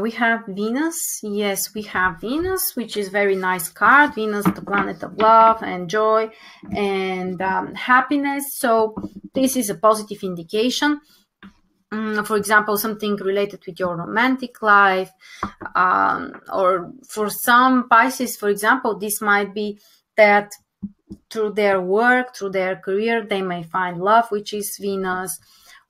We have Venus. Yes, we have Venus, which is very nice card. Venus, the planet of love and joy and happiness. So this is a positive indication. For example, something related with your romantic life, or for some Pisces, for example, this might be that through their work, through their career, they may find love, which is Venus,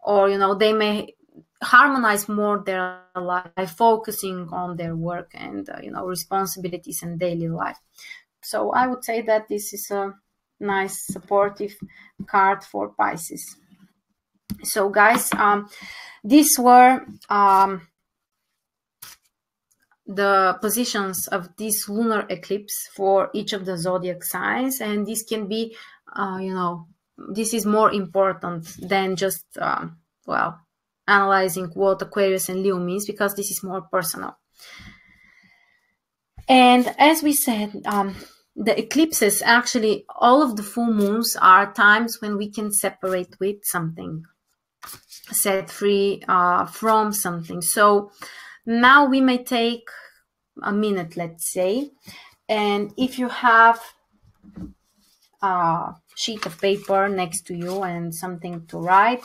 or, you know, they may harmonize more their life by focusing on their work and, you know, responsibilities and daily life. So I would say that this is a nice supportive card for Pisces. So guys, these were the positions of this lunar eclipse for each of the zodiac signs, and this can be, you know, this is more important than just, well, analyzing what Aquarius and Leo means, because this is more personal. And as we said, the eclipses, actually, all of the full moons are times when we can separate with something, set free from something. So now we may take a minute, let's say, and if you have a sheet of paper next to you and something to write,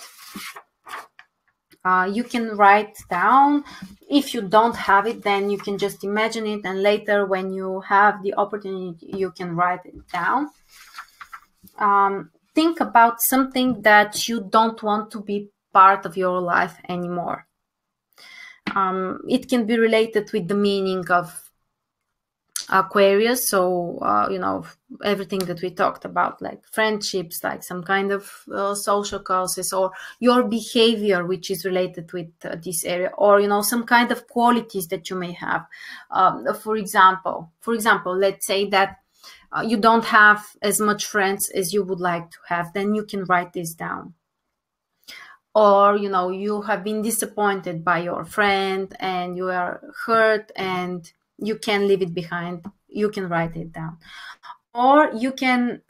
You can write down. If you don't have it, then you can just imagine it, and later when you have the opportunity, you can write it down. Think about something that you don't want to be part of your life anymore. It can be related with the meaning of Aquarius, so everything that we talked about, like friendships, like some kind of social causes, or your behavior which is related with this area, or some kind of qualities that you may have. For example, let's say that you don't have as much friends as you would like to have, then you can write this down. Or you have been disappointed by your friend and you are hurt and you can leave it behind, you can write it down. Or you can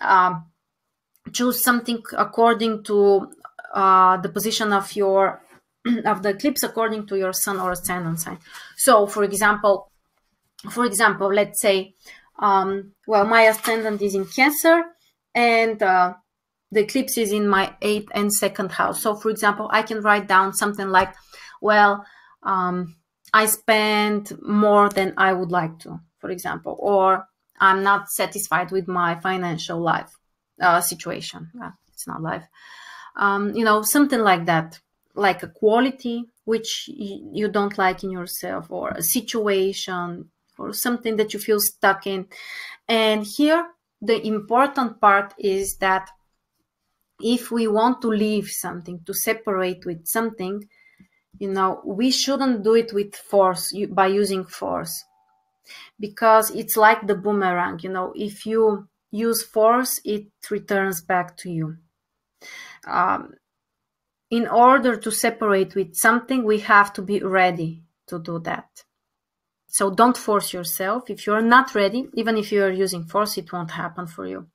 choose something according to the position of your of the eclipse, according to your sun or ascendant sign. So for example, let's say well, my ascendant is in Cancer and the eclipse is in my 8th and 2nd house. So for example, I can write down something like, well, I spend more than I would like to, for example, or I'm not satisfied with my financial life situation. It's not life. Something like that, like a quality which you don't like in yourself, or a situation, or something that you feel stuck in. And here, the important part is that if we want to leave something, to separate with something, we shouldn't do it with force, by using force, because it's like the boomerang. If you use force, it returns back to you. In order to separate with something, we have to be ready to do that. So don't force yourself. If you're not ready, even if you're using force, it won't happen for you.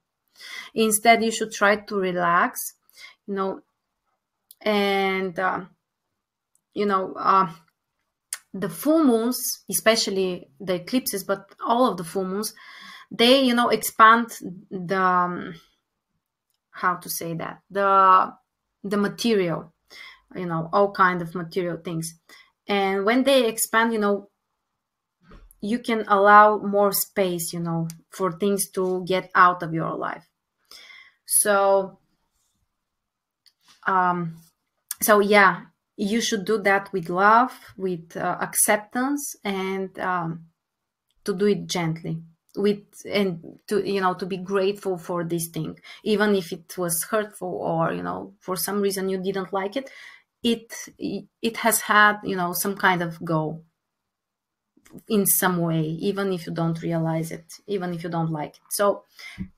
Instead, you should try to relax, and the full moons, especially the eclipses, but all of the full moons, they expand the how to say that, the material, all kind of material things. And when they expand, you can allow more space, for things to get out of your life. So yeah, you should do that with love, with acceptance, and to do it gently, and to be grateful for this thing, even if it was hurtful, or for some reason you didn't like it. It has had some kind of goal in some way, even if you don't realize it, even if you don't like it. So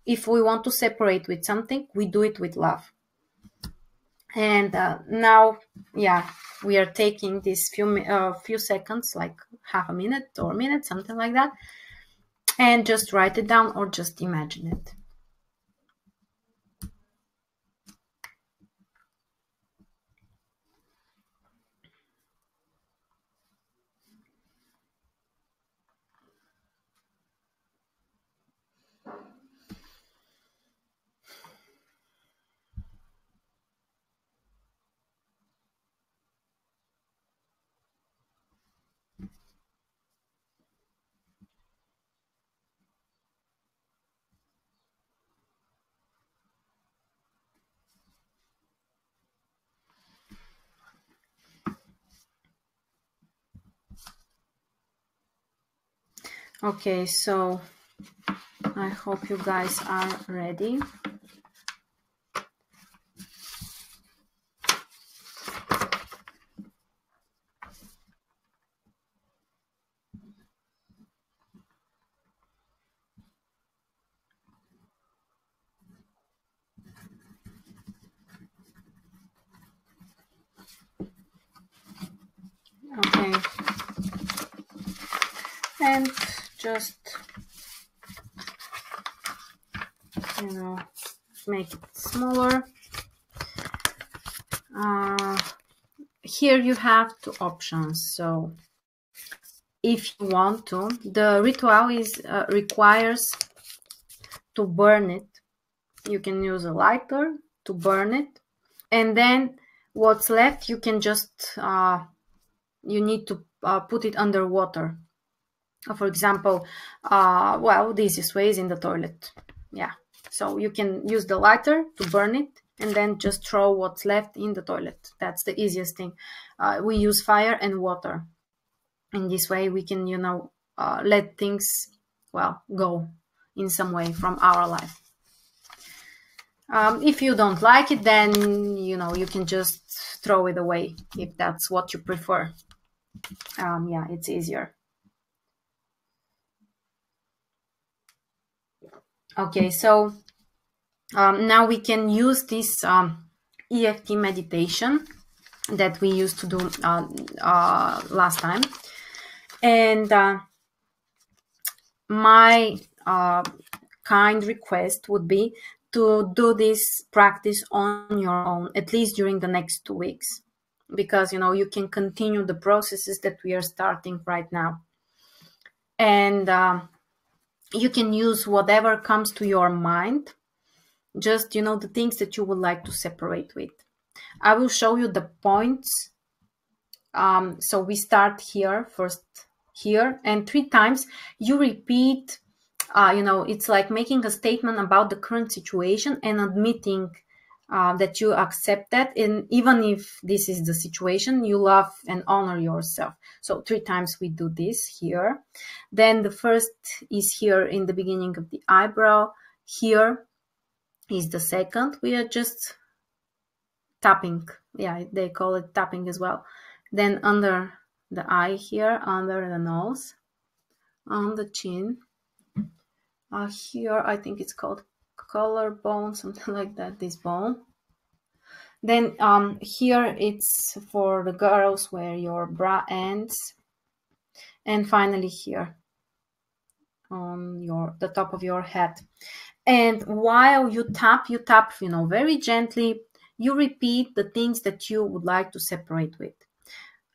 if we want to separate with something, we do it with love. And now, yeah, we are taking this few seconds, like half a minute or a minute, something like that, and just write it down or just imagine it. Okay, so I hope you guys are ready. Okay, and just make it smaller. Here you have two options. So if you want to, the ritual is requires to burn it. You can use a lighter to burn it, and then what's left, you can just, you need to put it under water. For example, well, the easiest way is in the toilet. Yeah, so you can use the lighter to burn it and then just throw what's left in the toilet. That's the easiest thing. We use fire and water. In this way, we can, you know, let things, well, go in some way from our life. If you don't like it, then, you know, you can just throw it away if that's what you prefer. Yeah, it's easier. Okay, so now we can use this EFT meditation that we used to do last time. And my kind request would be to do this practice on your own, at least during the next 2 weeks, because, you know, you can continue the processes that we are starting right now. And you can use whatever comes to your mind, just, you know, the things that you would like to separate with. I will show you the points. So we start here, first here, and 3 times you repeat, you know, it's like making a statement about the current situation and admitting that you accept that. And even if this is the situation, you love and honor yourself. So 3 times we do this here. Then the first is here in the beginning of the eyebrow. Here is the second. We are just tapping. Yeah, they call it tapping as well. Then under the eye here, under the nose, on the chin. Here, I think it's called collarbone, something like that, this bone. Then here it's for the girls where your bra ends. And finally here on the top of your head. And while you tap, you know, very gently. You repeat the things that you would like to separate with.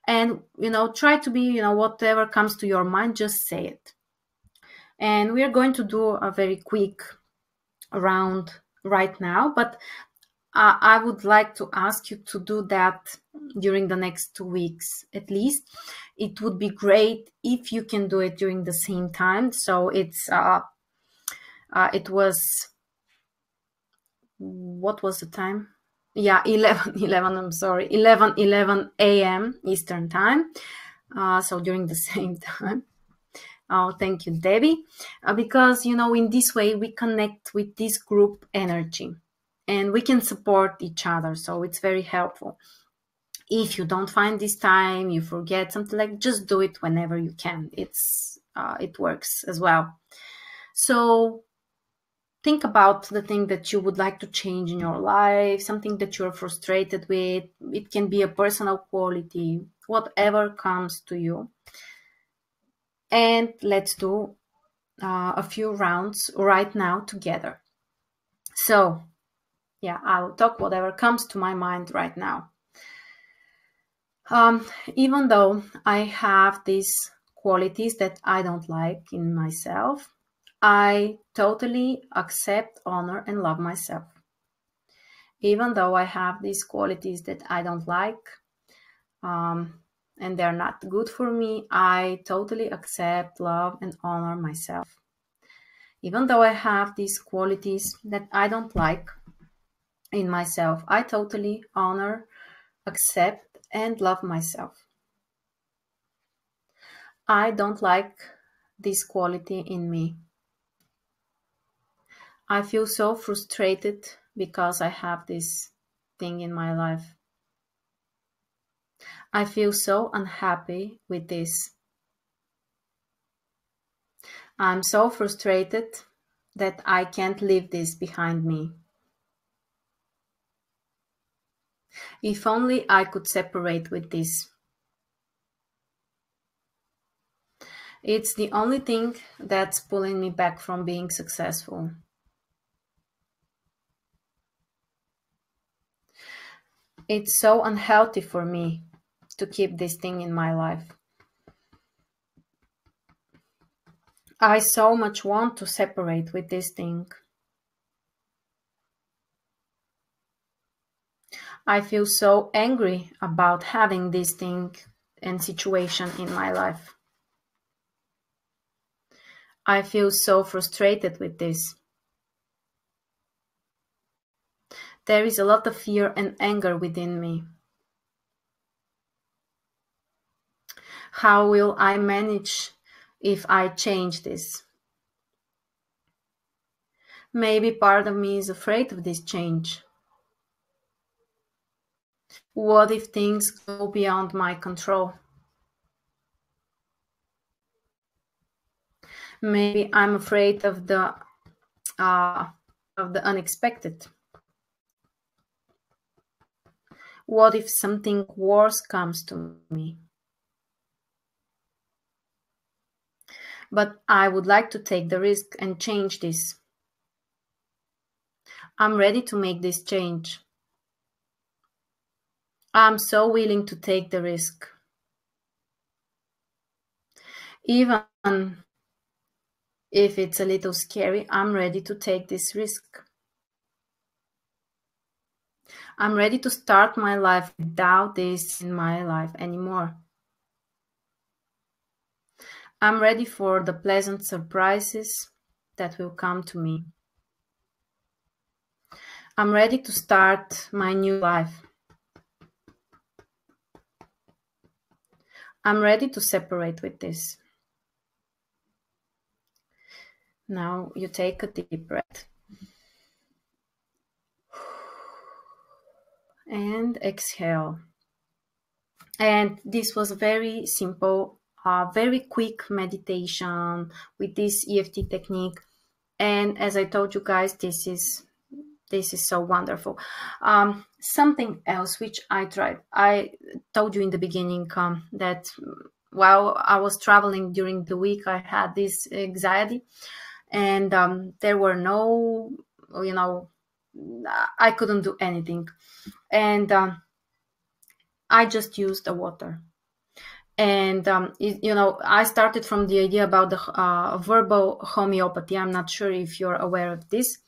And, you know, try to be, you know, whatever comes to your mind, just say it. And we are going to do a very quick round right now, but I would like to ask you to do that during the next 2 weeks at least. It would be great if you can do it during the same time. So it's it was, what was the time? Yeah, 11, I'm sorry, 11 a.m. Eastern time. So during the same time. Oh, thank you, Debbie. Because, you know, in this way we connect with this group energy and we can support each other. So it's very helpful. If you don't find this time, you forget something, like, just do it whenever you can. It works as well. So think about the thing that you would like to change in your life, something that you're frustrated with. It can be a personal quality, whatever comes to you. And let's do a few rounds right now together. So, yeah, I'll talk whatever comes to my mind right now. Even though I have these qualities that I don't like in myself, I totally accept, honor, and love myself. Even though I have these qualities that I don't like, and they're not good for me, I totally accept, love, and honor myself. Even though I have these qualities that I don't like in myself, I totally honor, accept, and love myself. I don't like this quality in me. I feel so frustrated because I have this thing in my life. I feel so unhappy with this. I'm so frustrated that I can't leave this behind me. If only I could separate with this. It's the only thing that's pulling me back from being successful. It's so unhealthy for me to keep this thing in my life. I so much want to separate with this thing. I feel so angry about having this thing and situation in my life. I feel so frustrated with this. There is a lot of fear and anger within me. How will I manage if I change this? Maybe part of me is afraid of this change. What if things go beyond my control? Maybe I'm afraid of the unexpected. What if something worse comes to me? But I would like to take the risk and change this. I'm ready to make this change. I'm so willing to take the risk. Even if it's a little scary, I'm ready to take this risk. I'm ready to start my life without this in my life anymore. I'm ready for the pleasant surprises that will come to me. I'm ready to start my new life. I'm ready to separate with this. Now you take a deep breath. And exhale. And this was very simple, very quick meditation with this EFT technique. And as I told you guys, this is so wonderful. Something else which I tried. I told you in the beginning that while I was traveling during the week, I had this anxiety, and there were no, I couldn't do anything. And I just used the water. And, I started from the idea about the verbal homeopathy. I'm not sure if you're aware of this,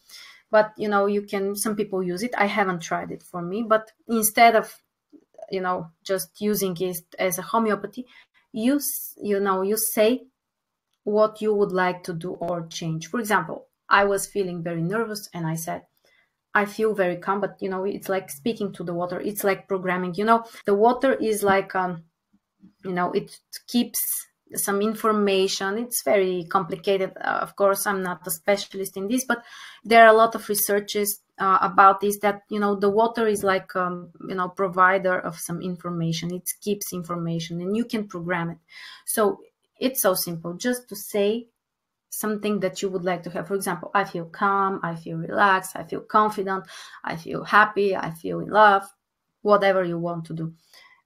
but, some people use it. I haven't tried it for me, but instead of, just using it as a homeopathy, you say what you would like to do or change. For example, I was feeling very nervous and I said, I feel very calm, but it's like speaking to the water. It's like programming. The water is like, it keeps some information. It's very complicated. Of course, I'm not a specialist in this, but there are a lot of researches about this, that, the water is like, provider of some information. It keeps information and you can program it. So it's so simple, just to say something that you would like to have. For example, I feel calm, I feel relaxed, I feel confident, I feel happy, I feel in love, whatever you want to do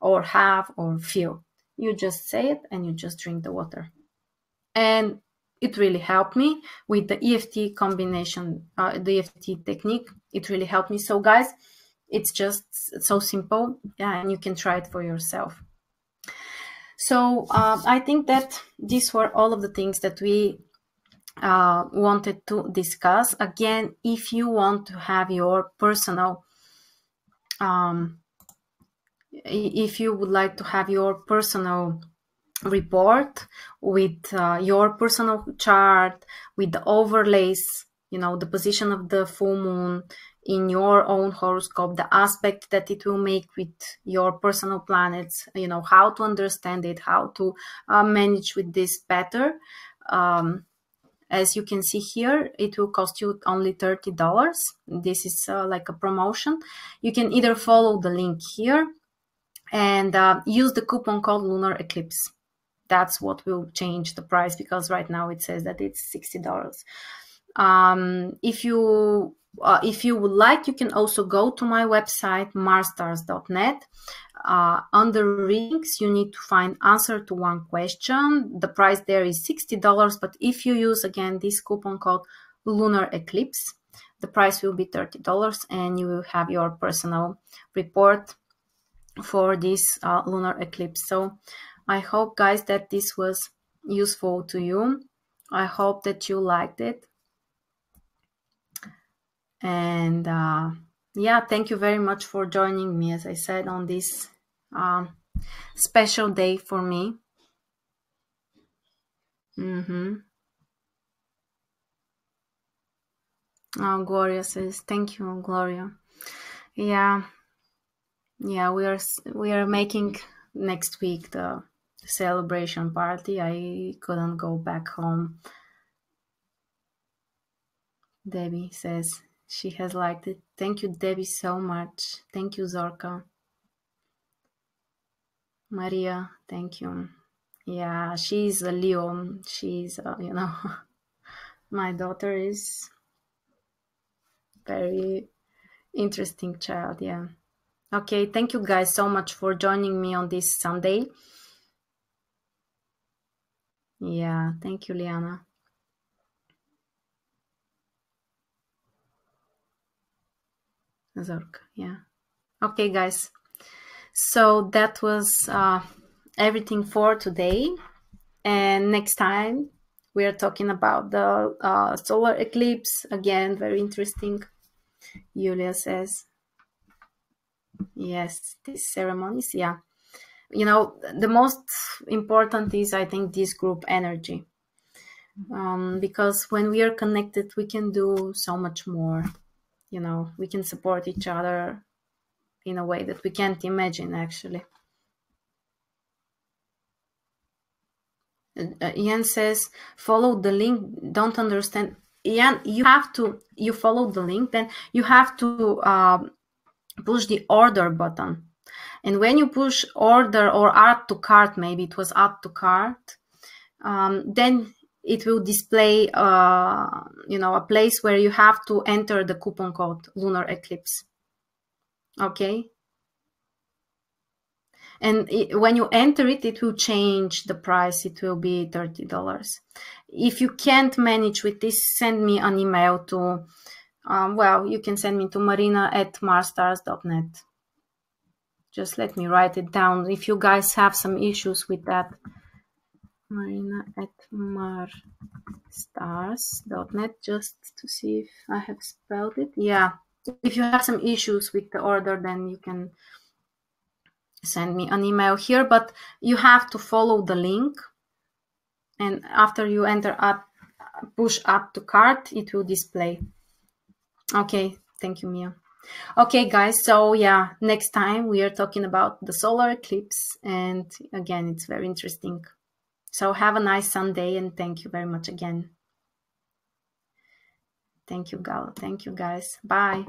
or have or feel. You just say it and you just drink the water. And it really helped me with the EFT combination, the EFT technique. It really helped me. So guys, it's just so simple, and you can try it for yourself. So I think that these were all of the things that we wanted to discuss. Again, if you want to have your personal, if you would like to have your personal report with your personal chart, with the overlays, the position of the full moon in your own horoscope, the aspect that it will make with your personal planets, how to understand it, how to manage with this better. As you can see here, it will cost you only $30. This is like a promotion. You can either follow the link here and use the coupon code Lunar Eclipse. That's what will change the price, because right now it says that it's $60. If you would like, you can also go to my website, MarStars.net. Under readings, you need to find answer to one question. The price there is $60, but if you use again this coupon code Lunar Eclipse, the price will be $30, and you will have your personal report for this lunar eclipse. So I hope, guys, that this was useful to you. I hope that you liked it. And yeah, thank you very much for joining me, as I said, on this special day for me. Oh, Gloria says, thank you, Gloria. Yeah, yeah, we are making next week the celebration party. I couldn't go back home. Debbie says she has liked it. Thank you, Debbie, so much. Thank you, Zorka. Maria, thank you. Yeah, she's a Leo. She's, you know, my daughter is very interesting child. Yeah. Okay, thank you guys so much for joining me on this Sunday. Yeah, thank you, Liana. Zork, yeah. Okay, guys. So that was everything for today. And next time we are talking about the solar eclipse. Again, very interesting. Julia says, yes, these ceremonies, yeah. You know, the most important is, I think, this group energy. Because when we are connected, we can do so much more. You know, we can support each other in a way that we can't imagine, actually. Ian says, follow the link. Don't understand. Ian, you follow the link, then you have to push the order button. And when you push order or add to cart, maybe it was add to cart, then it will display, you know, a place where you have to enter the coupon code Lunar Eclipse. Okay. And when you enter it, it will change the price. It will be $30. If you can't manage with this, send me an email to, well, you can send me to marina@marstars.net. Just let me write it down. If you guys have some issues with that, marina@marstars.net, just to see if I have spelled it. Yeah. If you have some issues with the order, then you can send me an email here, but you have to follow the link, and after you enter push add to cart, it will display. Okay, thank you, Mia. Okay, guys, so yeah, next time we are talking about the solar eclipse, and again, it's very interesting. So have a nice Sunday, and thank you very much again. Thank you, Gal. Thank you, guys. Bye.